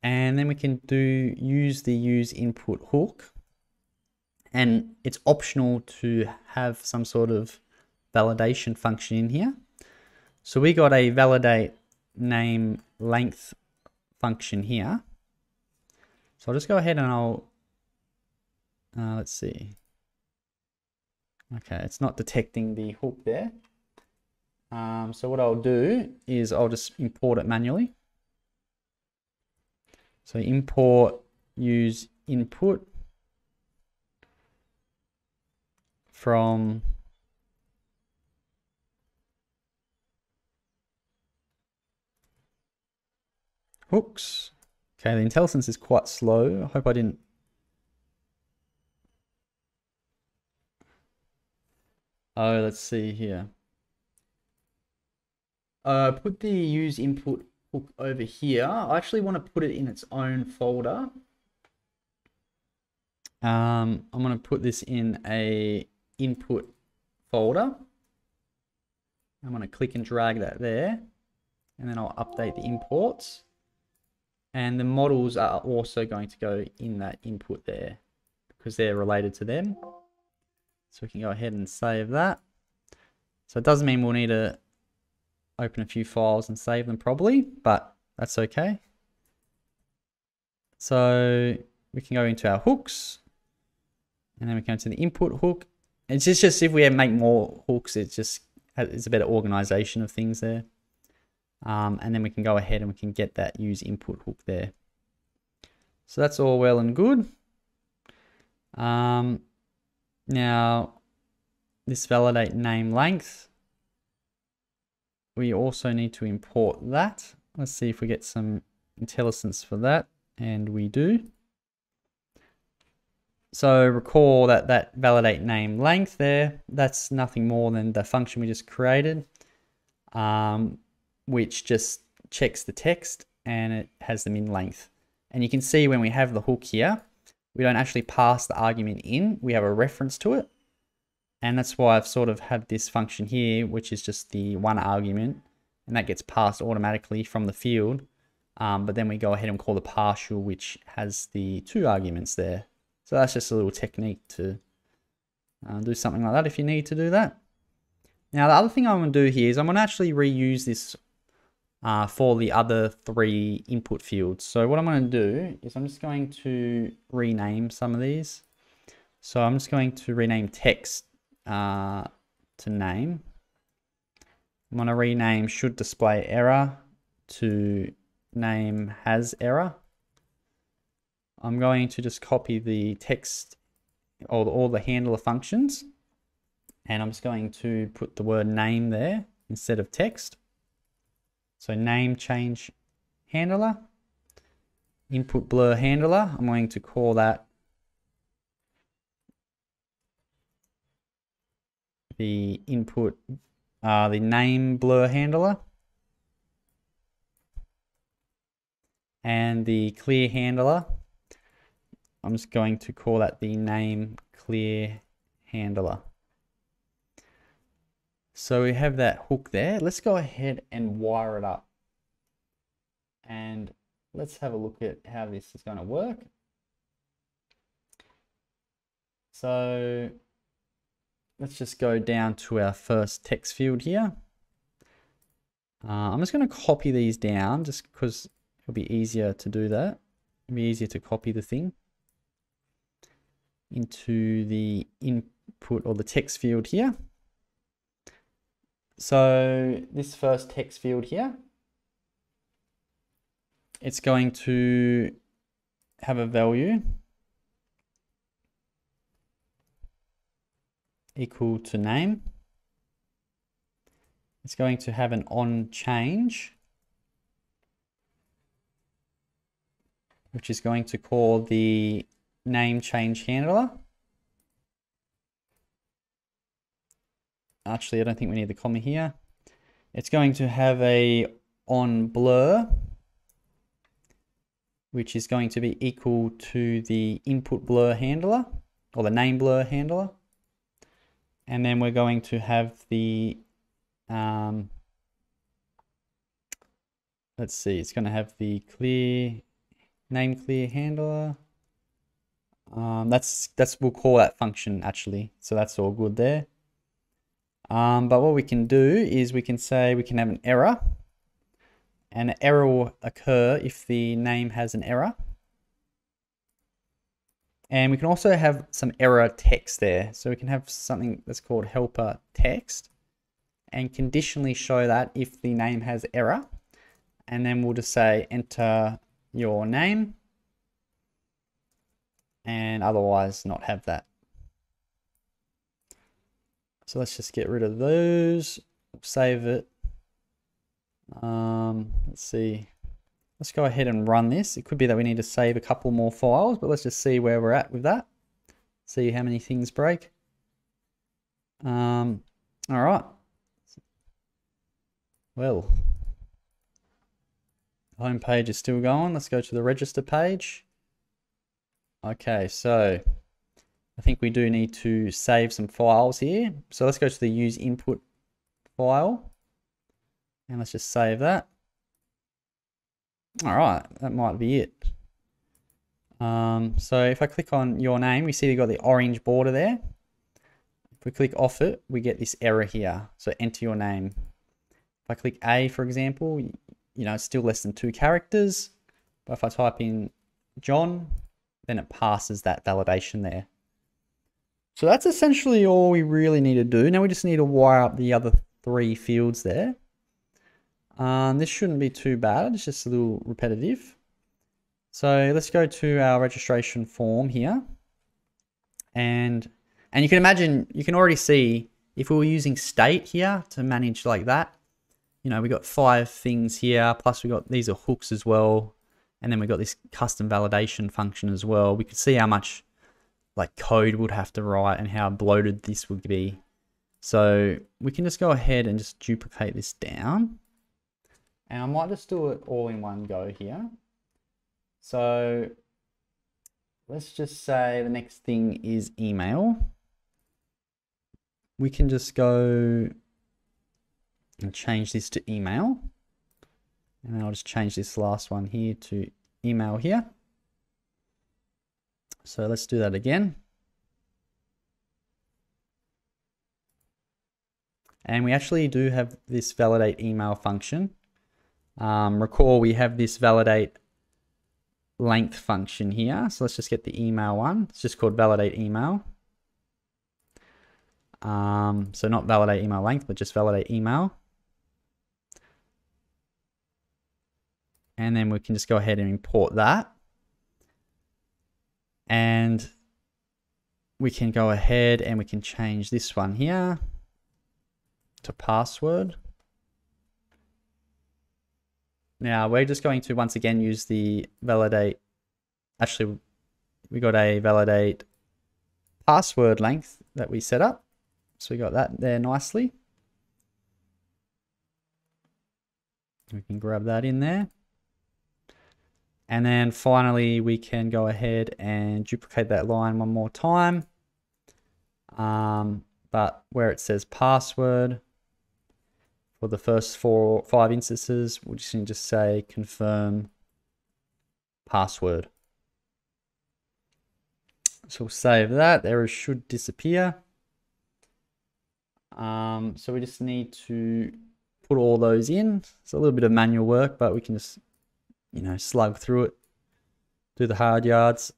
[SPEAKER 1] And then we can use the use input hook. And it's optional to have some sort of validation function in here. So we got a validate name length function here. So I'll just go ahead and I'll, let's see. Okay, it's not detecting the hook there. So what I'll do is I'll just import it manually. So import use input from hooks. Okay, the IntelliSense is quite slow. I hope I didn't. Oh, let's see here. Put the use input hook over here. I actually want to put it in its own folder. I'm going to put this in a input folder. I'm going to click and drag that there, and then I'll update the imports. And the models are also going to go in that input there because they're related to them. So we can go ahead and save that. So it does mean we'll need to open a few files and save them probably, but that's okay. So we can go into our hooks, and then we go into the input hook. It's just if we make more hooks, it's a better organization of things there. And then we can go ahead and we can get that use input hook there. So that's all well and good. Now this validate name length, we also need to import that. Let's see if we get some IntelliSense for that, and we do. So recall that that validate name length there, that's nothing more than the function we just created, which just checks the text and it has them in length. And you can see when we have the hook here, we don't actually pass the argument in, we have a reference to it. And that's why I've sort of had this function here, which is just the one argument, and that gets passed automatically from the field. But then we go ahead and call the partial, which has the two arguments there. So that's just a little technique to do something like that if you need to do that. Now, the other thing I'm going to do here is I'm going to actually reuse this for the other three input fields. So what I'm going to do is I'm just going to rename some of these. So I'm just going to rename text to name. I'm going to rename should display error to name has error. I'm going to just copy the text or all the handler functions, and I'm just going to put the word name there instead of text. So name change handler, input blur handler, I'm going to call that the input, the name blur handler, and the clear handler, I'm just going to call that the name clear handler. So we have that hook there. Let's go ahead and wire it up. And let's have a look at how this is going to work. So let's just go down to our first text field here. I'm just going to copy these down just because it'll be easier to do that. It'll be easier to copy the thing into the input or the text field here. So this first text field here, it's going to have a value equal to name. It's going to have an on change, which is going to call the name change handler. Actually, I don't think we need the comma here. It's going to have a on blur, which is going to be equal to the input blur handler or the name blur handler. And then we're going to have the, let's see, it's going to have the clear, name clear handler. We'll call that function actually. So that's all good there. But what we can do is we can say we can have an error, and an error will occur if the name has an error. And we can also have some error text there. So we can have something that's called helper text and conditionally show that if the name has error. And then we'll just say enter your name and otherwise not have that. So let's just get rid of those, save it. Let's see. Let's go ahead and run this. It could be that we need to save a couple more files, but let's just see where we're at with that. See how many things break. All right. Well, the home page is still going. Let's go to the register page. Okay, so I think we do need to save some files here. So let's go to the use input file and let's just save that. All right, that might be it. So if I click on your name, we see you've got the orange border there. If we click off it, we get this error here. So enter your name. If I click A, for example, you know, it's still less than 2 characters. But if I type in John, then it passes that validation there. So that's essentially all we really need to do. Now we just need to wire up the other 3 fields there. This shouldn't be too bad. It's just a little repetitive. So let's go to our registration form here. And you can imagine, you can already see if we were using state here to manage like that, you know, we got 5 things here, plus we got, these are hooks as well. And then we got this custom validation function as well. We could see how much like code would have to write and how bloated this would be. So we can just go ahead and just duplicate this down. And I might just do it all in one go here. So let's just say the next thing is email. We can just go and change this to email. And then I'll just change this last one here to email here. So let's do that again. And we actually do have this validate email function. Recall we have this validate length function here. So let's just get the email one. It's just called validate email. So not validate email length, but just validate email. And then we can just go ahead and import that. And we can go ahead and we can change this one here to password. Now we're just going to once again use the validate. Actually, we got a validate password length that we set up. So we got that there nicely. We can grab that in there. And then finally, we can go ahead and duplicate that line one more time. But where it says password, for the first 4 or 5 instances, we'll just need to say confirm password. So we'll save that. Errors should disappear. So we just need to put all those in. It's a little bit of manual work, but we can just, slug through it, do the hard yards.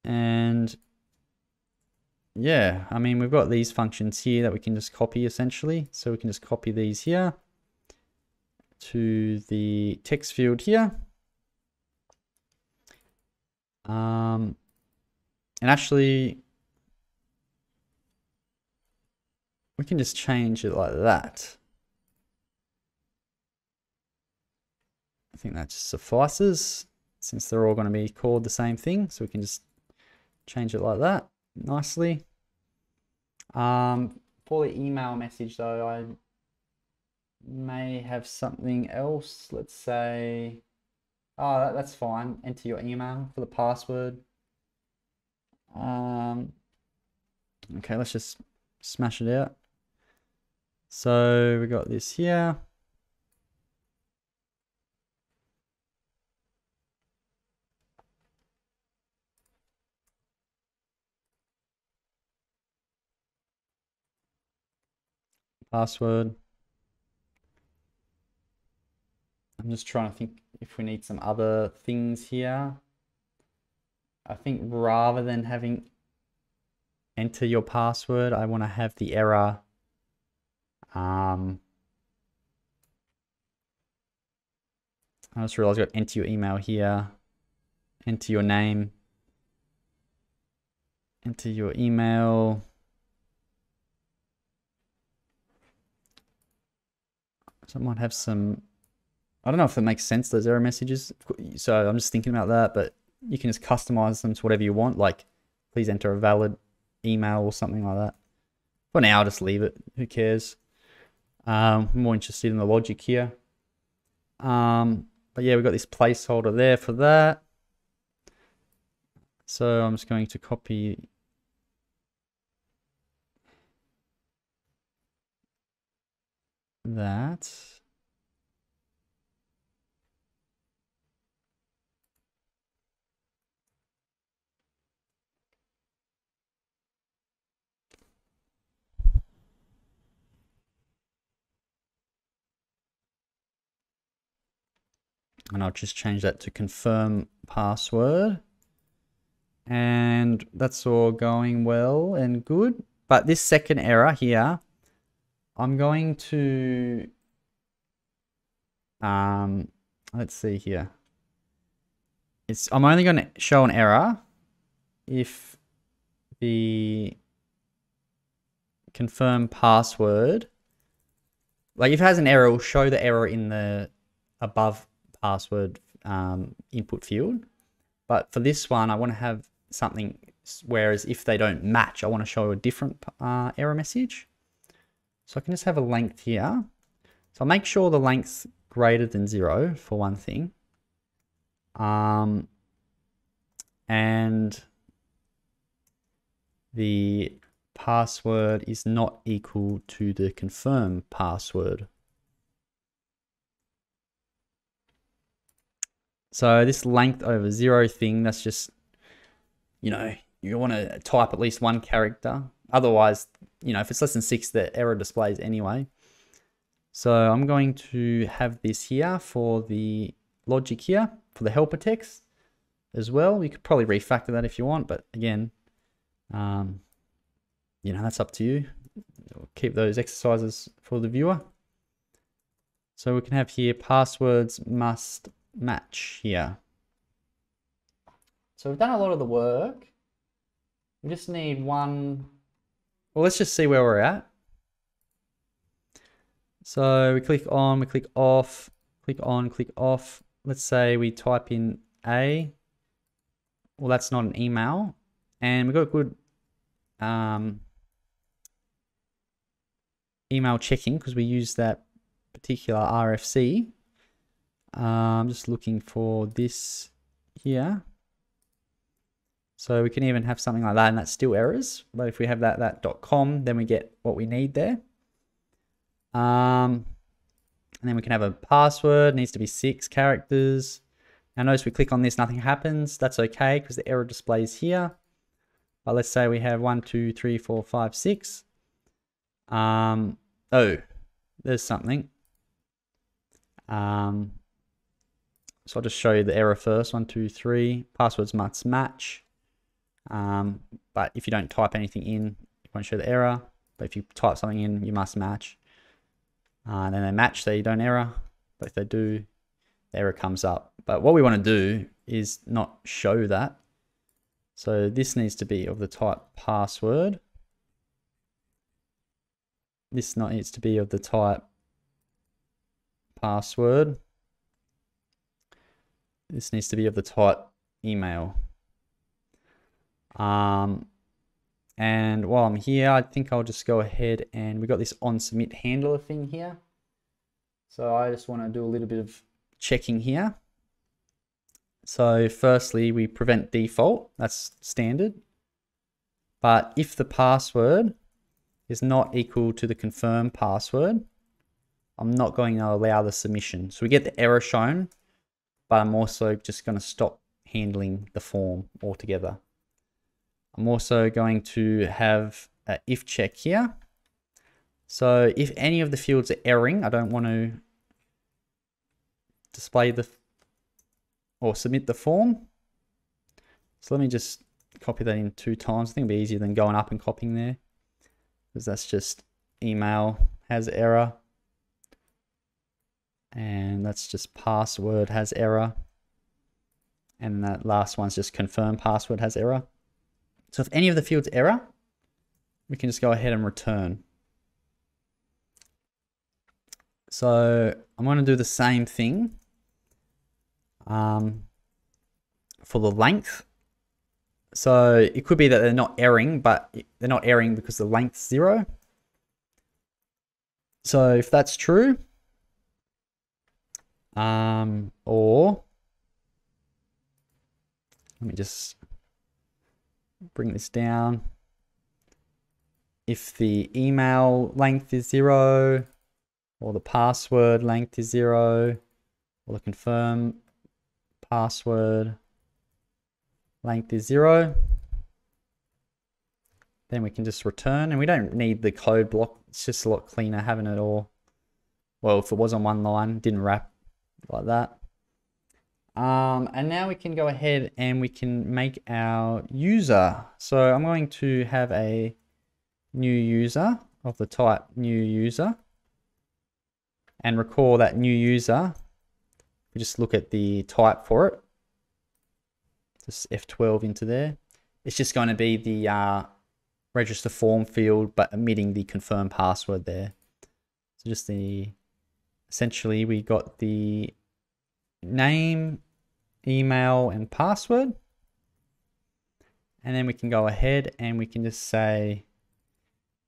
[SPEAKER 1] And yeah, I mean, we've got these functions here that we can just copy essentially. So we can just copy these here to the text field here. And actually, we can just change it like that. I think that just suffices since they're all going to be called the same thing. So we can just change it like that nicely. For the email message though, I may have something else. Let's say, oh, that's fine. Enter your email for the password. Okay, let's just smash it out. So we got this here. Password. I'm just trying to think if we need some other things here. I think rather than having enter your password, I want to have the error. I just realized I got enter your email here, enter your name, enter your email. So I might have some, I don't know if it makes sense, those error messages. So I'm just thinking about that, but you can just customize them to whatever you want. Like, please enter a valid email or something like that. For now, I'll just leave it. Who cares? I'm more interested in the logic here. But yeah, we've got this placeholder there for that. So I'm just going to copy that. And I'll just change that to confirm password. And that's all going well and good. But this second error here, I'm going to, let's see here. I'm only going to show an error if the confirm password, like if it has an error, it will show the error in the above password input field. But for this one, I want to have something, whereas if they don't match, I want to show a different error message. So I can just have a length here. So I'll make sure the length's greater than 0 for one thing. And the password is not equal to the confirm password. So this length over 0 thing, that's just, you know, you want to type at least one character. Otherwise, you know, if it's less than 6, the error displays anyway. So I'm going to have this here for the logic here, for the helper text as well. You could probably refactor that if you want, but again, you know, that's up to you. We'll keep those exercises for the viewer. So we can have here passwords must match here. So we've done a lot of the work. We just need one. Well, let's just see where we're at. So we click on, we click off, click on, click off. Let's say we type in A. Well, that's not an email. And we've got good email checking because we use that particular RFC. I'm just looking for this here. So we can even have something like that and that's still errors. But if we have that .com, then we get what we need there. And then we can have a password, needs to be 6 characters. Now notice we click on this, nothing happens. That's okay because the error displays here. But let's say we have 1, 2, 3, 4, 5, 6. Oh, there's something. So I'll just show you the error first. 1, 2, 3. Passwords must match. But if you don't type anything in, it won't show the error. But if you type something in, you must match. And then they match, so you don't error. But if they do, the error comes up. But what we want to do is not show that. So this needs to be of the type password. This needs to be of the type password. This needs to be of the type email. And while I'm here, I think I'll just go ahead and we got this on submit handler thing here. So I just want to do a little bit of checking here. So firstly, we prevent default, that's standard. But if the password is not equal to the confirm password, I'm not going to allow the submission. So we get the error shown, but I'm also just going to stop handling the form altogether. I'm also going to have an if check here. So if any of the fields are erroring, I don't want to display the or submit the form. So let me just copy that in 2 times. I think it'll be easier than going up and copying there, because that's just email has error. And that's just password has error. And that last one's just confirm password has error. So if any of the fields error, we can just go ahead and return. So I'm going to do the same thing for the length. So it could be that they're not erroring, but they're not erroring because the length's 0. So if that's true, or let me just bring this down. If the email length is 0, or the password length is 0, or the confirm password length is 0, then we can just return, and we don't need the code block. It's just a lot cleaner having it all. Well, if it was on one line, didn't wrap like that. And now we can go ahead and we can make our user. So I'm going to have a new user of the type new user, and recall that new user, we just look at the type for it, just F12 into there. It's just going to be the register form field, but omitting the confirm password there. So just essentially we got the name, email, and password. And then we can go ahead and we can just say,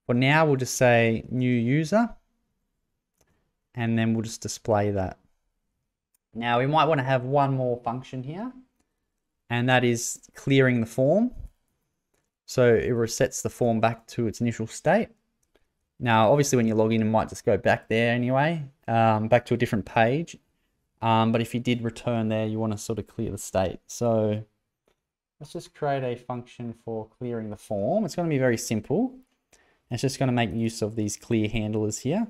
[SPEAKER 1] for now, we'll just say new user. And then we'll just display that. Now we might want to have one more function here, and that is clearing the form. So it resets the form back to its initial state. Now, obviously when you log in, it might just go back there anyway, back to a different page. But if you did return there, you want to sort of clear the state. So let's just create a function for clearing the form. It's going to be very simple. It's just going to make use of these clear handlers here.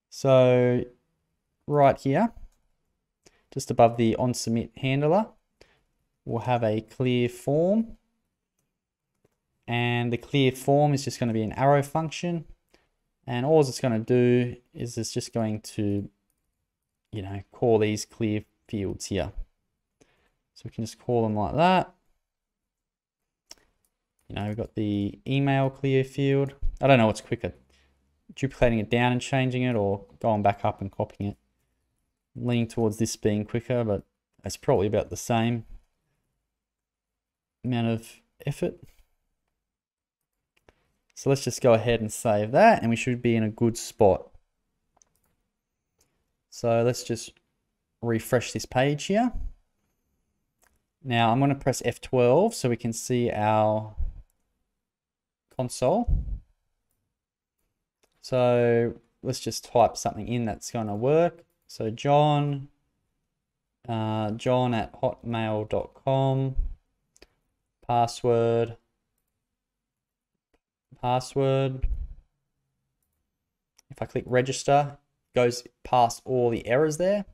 [SPEAKER 1] So right here, just above the onSubmit handler, we'll have a clear form. And the clear form is just going to be an arrow function. And all it's going to do is it's just going to, call these clear fields here. So we can just call them like that. We've got the email clear field. I don't know what's quicker, duplicating it down and changing it, or going back up and copying it. I'm leaning towards this being quicker, but it's probably about the same amount of effort. So let's just go ahead and save that, and we should be in a good spot. So let's just refresh this page here. Now I'm going to press F12 so we can see our console. So let's just type something in that's going to work. So John at hotmail.com, password. If I click register, it goes past all the errors there,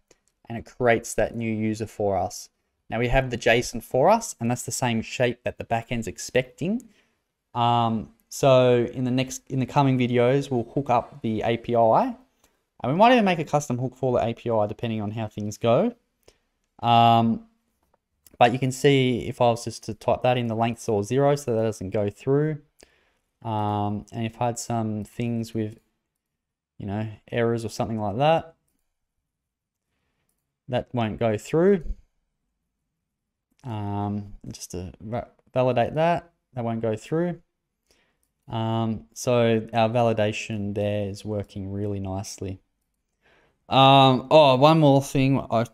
[SPEAKER 1] and it creates that new user for us. Now we have the JSON for us, and that's the same shape that the backend's expecting. So in the coming videos, we'll hook up the API, and we might even make a custom hook for the API depending on how things go. But you can see if I was just to type that in, the length's all 0, so that doesn't go through. And if I had some things with, errors or something like that, that won't go through. Just to validate that won't go through. So our validation there is working really nicely. Oh, one more thing I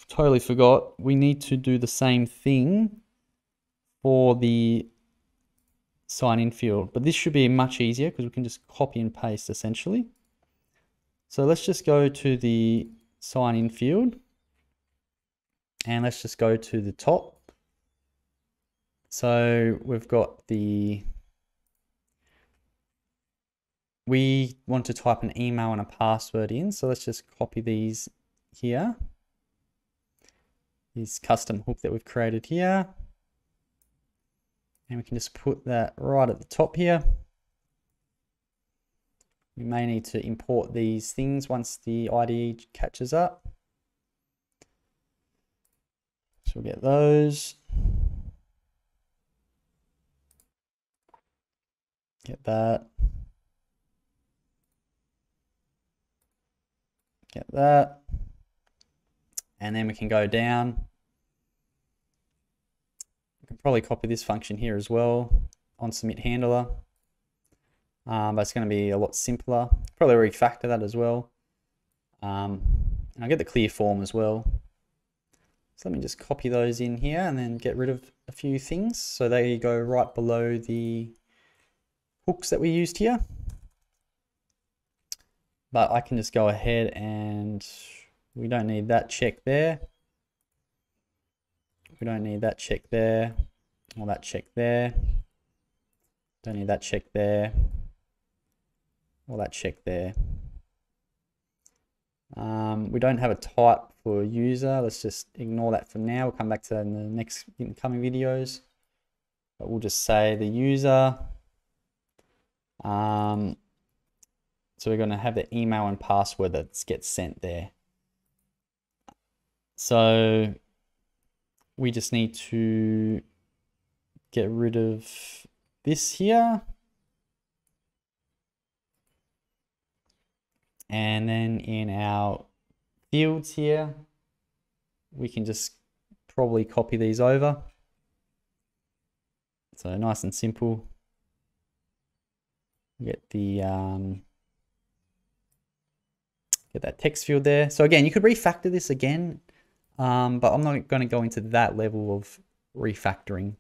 [SPEAKER 1] totally forgot. We need to do the same thing for the sign in field, but this should be much easier because we can just copy and paste essentially. So let's just go to the sign in field, and let's just go to the top. So we've got we want to type an email and a password in. So let's just copy these here. This custom hook that we've created here. And we can just put that right at the top here. We may need to import these things once the IDE catches up. So we'll get those. Get that. Get that. And then we can go down. We can probably copy this function here as well, onSubmit handler. But it's going to be a lot simpler. Probably refactor that as well. And I'll get the clear form as well. So let me just copy those in here and then get rid of a few things. So they go right below the hooks that we used here. But I can just go ahead and we don't need that check there. We don't need that check there, or that check there. Don't need that check there, or that check there. We don't have a type for user. Let's just ignore that for now. We'll come back to that in the next incoming videos. But we'll just say the user. So we're going to have the email and password that gets sent there. So we just need to get rid of this here. And then in our fields here, we can just probably copy these over. So nice and simple. Get the Get that text field there. So again, you could refactor this again, but I'm not going to go into that level of refactoring.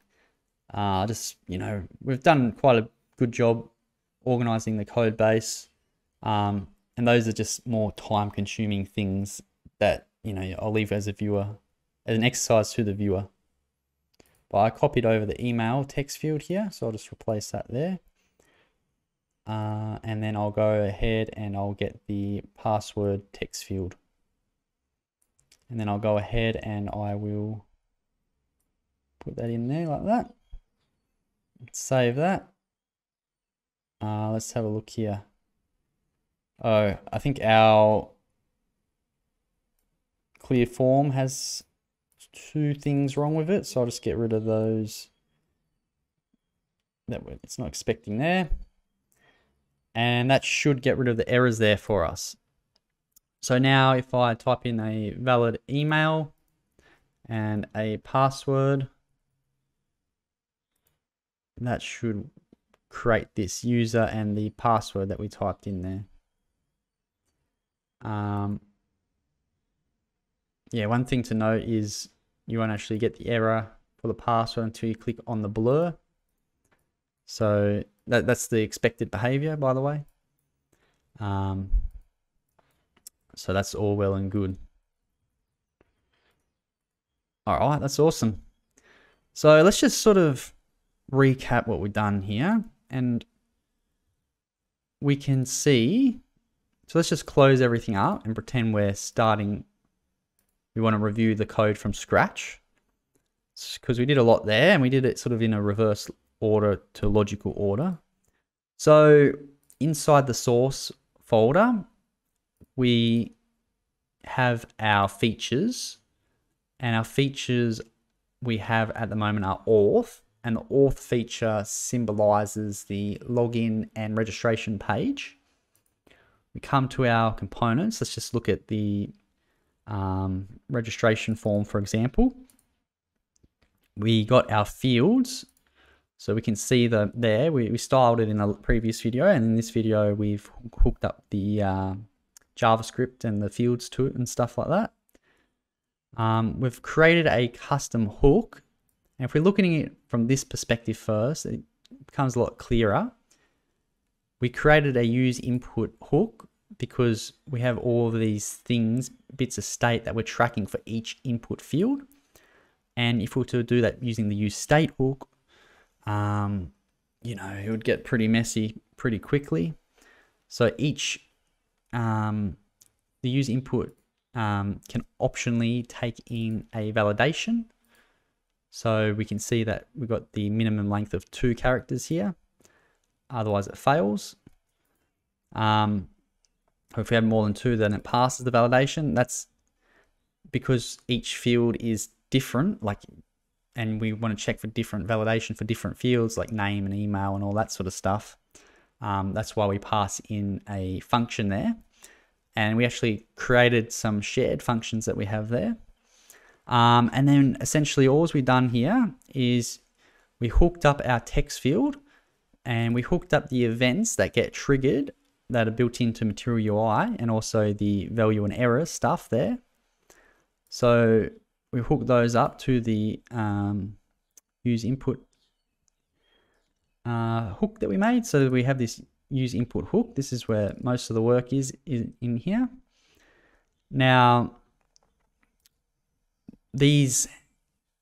[SPEAKER 1] Just, we've done quite a good job organizing the code base. And those are just more time consuming things that, I'll leave as a viewer, as an exercise to the viewer. But I copied over the email text field here, so I'll just replace that there. And then I'll go ahead and I'll get the password text field. And then I'll go ahead and I will put that in there like that. Save that. Let's have a look here. Oh, I think our clear form has 2 things wrong with it. So I'll just get rid of those that it's not expecting there. And that should get rid of the errors there for us. So now if I type in a valid email and a password, that should create this user and the password that we typed in there. Yeah, one thing to note is you won't actually get the error for the password until you click on the blur. So that's the expected behavior, by the way. So that's all well and good. All right, that's awesome. So let's just sort of recap what we've done here, and we can see, so let's just close everything up and pretend we're starting, we want to review the code from scratch, because we did a lot there and we did it sort of in a reverse order to logical order. So inside the source folder, we have our features, and our features we have at the moment are auth, and the auth feature symbolizes the login and registration page. We come to our components. Let's just look at the registration form, for example. We got our fields. So we can see that there, we styled it in a previous video, and in this video, we've hooked up the JavaScript and the fields to it and stuff like that. We've created a custom hook. And if we're looking at it from this perspective first, it becomes a lot clearer. We created a use input hook because we have all of these things, bits of state that we're tracking for each input field. And if we were to do that using the use state hook, it would get pretty messy pretty quickly. So each, the use input can optionally take in a validation. So we can see that we've got the minimum length of 2 characters here. Otherwise it fails. If we have more than 2, then it passes the validation. That's because each field is different, and we want to check for different validation for different fields like name and email and all that sort of stuff. That's why we pass in a function there. And we actually created some shared functions that we have there. And then essentially all we've done here is we hooked up our text field, and we hooked up the events that get triggered that are built into Material UI, and also the value and error stuff there. So we hook those up to the use input hook that we made. So we have this use input hook. This is where most of the work is in here. Now, these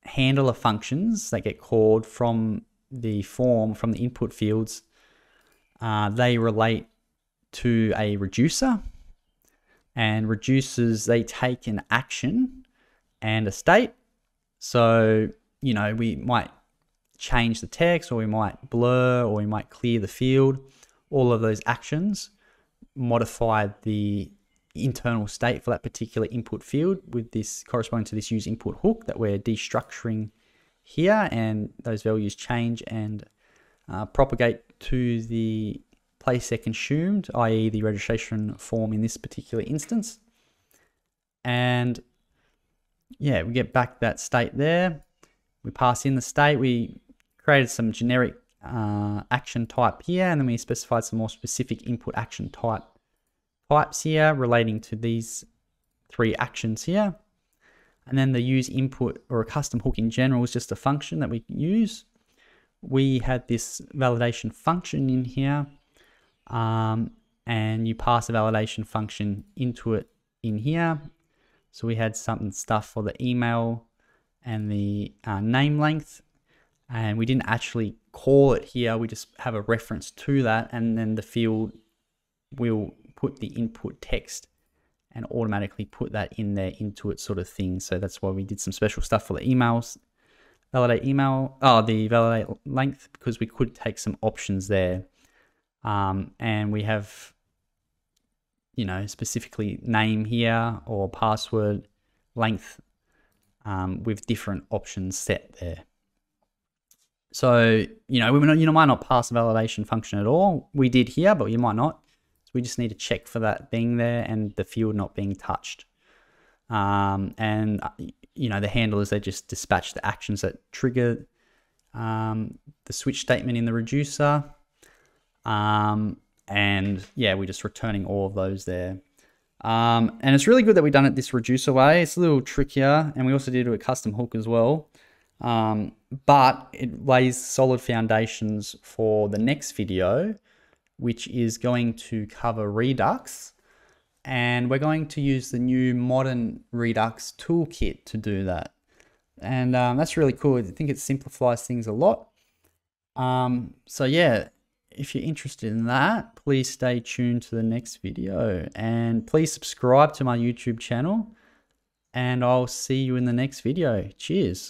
[SPEAKER 1] handler functions that get called from the form, from the input fields, they relate to a reducer, and reducers, they take an action and a state. So, we might change the text, or we might blur, or we might clear the field. All of those actions modify the internal state for that particular input field with this corresponding to this use input hook that we're destructuring here, and those values change and propagate to the place they're consumed, i.e. the registration form in this particular instance. And yeah, we get back that state there. We pass in the state. We created some generic action type here, and then we specified some more specific input action type pipes here relating to these 3 actions here. And then the use input or a custom hook in general is just a function that we use. We had this validation function in here, and you pass a validation function into it in here. So we had stuff for the email and the name length, and we didn't actually call it here. We just have a reference to that, and then the field will put the input text and automatically put that in there into it, sort of thing. So that's why we did some special stuff for the emails. Validate email, the validate length, because we could take some options there. And we have, you know, specifically name here or password length with different options set there. So, you know, you might not pass the validation function at all. We did here, but you might not. So we just need to check for that being there and the field not being touched. And, you know, the handlers, they just dispatch the actions that trigger the switch statement in the reducer. And yeah, we're just returning all of those there. And it's really good that we've done it this reducer way. It's a little trickier, and we also did a custom hook as well. But it lays solid foundations for the next video, which is going to cover Redux. And we're going to use the new modern Redux toolkit to do that. And that's really cool. I think it simplifies things a lot. So yeah, if you're interested in that, please stay tuned to the next video. And please subscribe to my YouTube channel. And I'll see you in the next video. Cheers.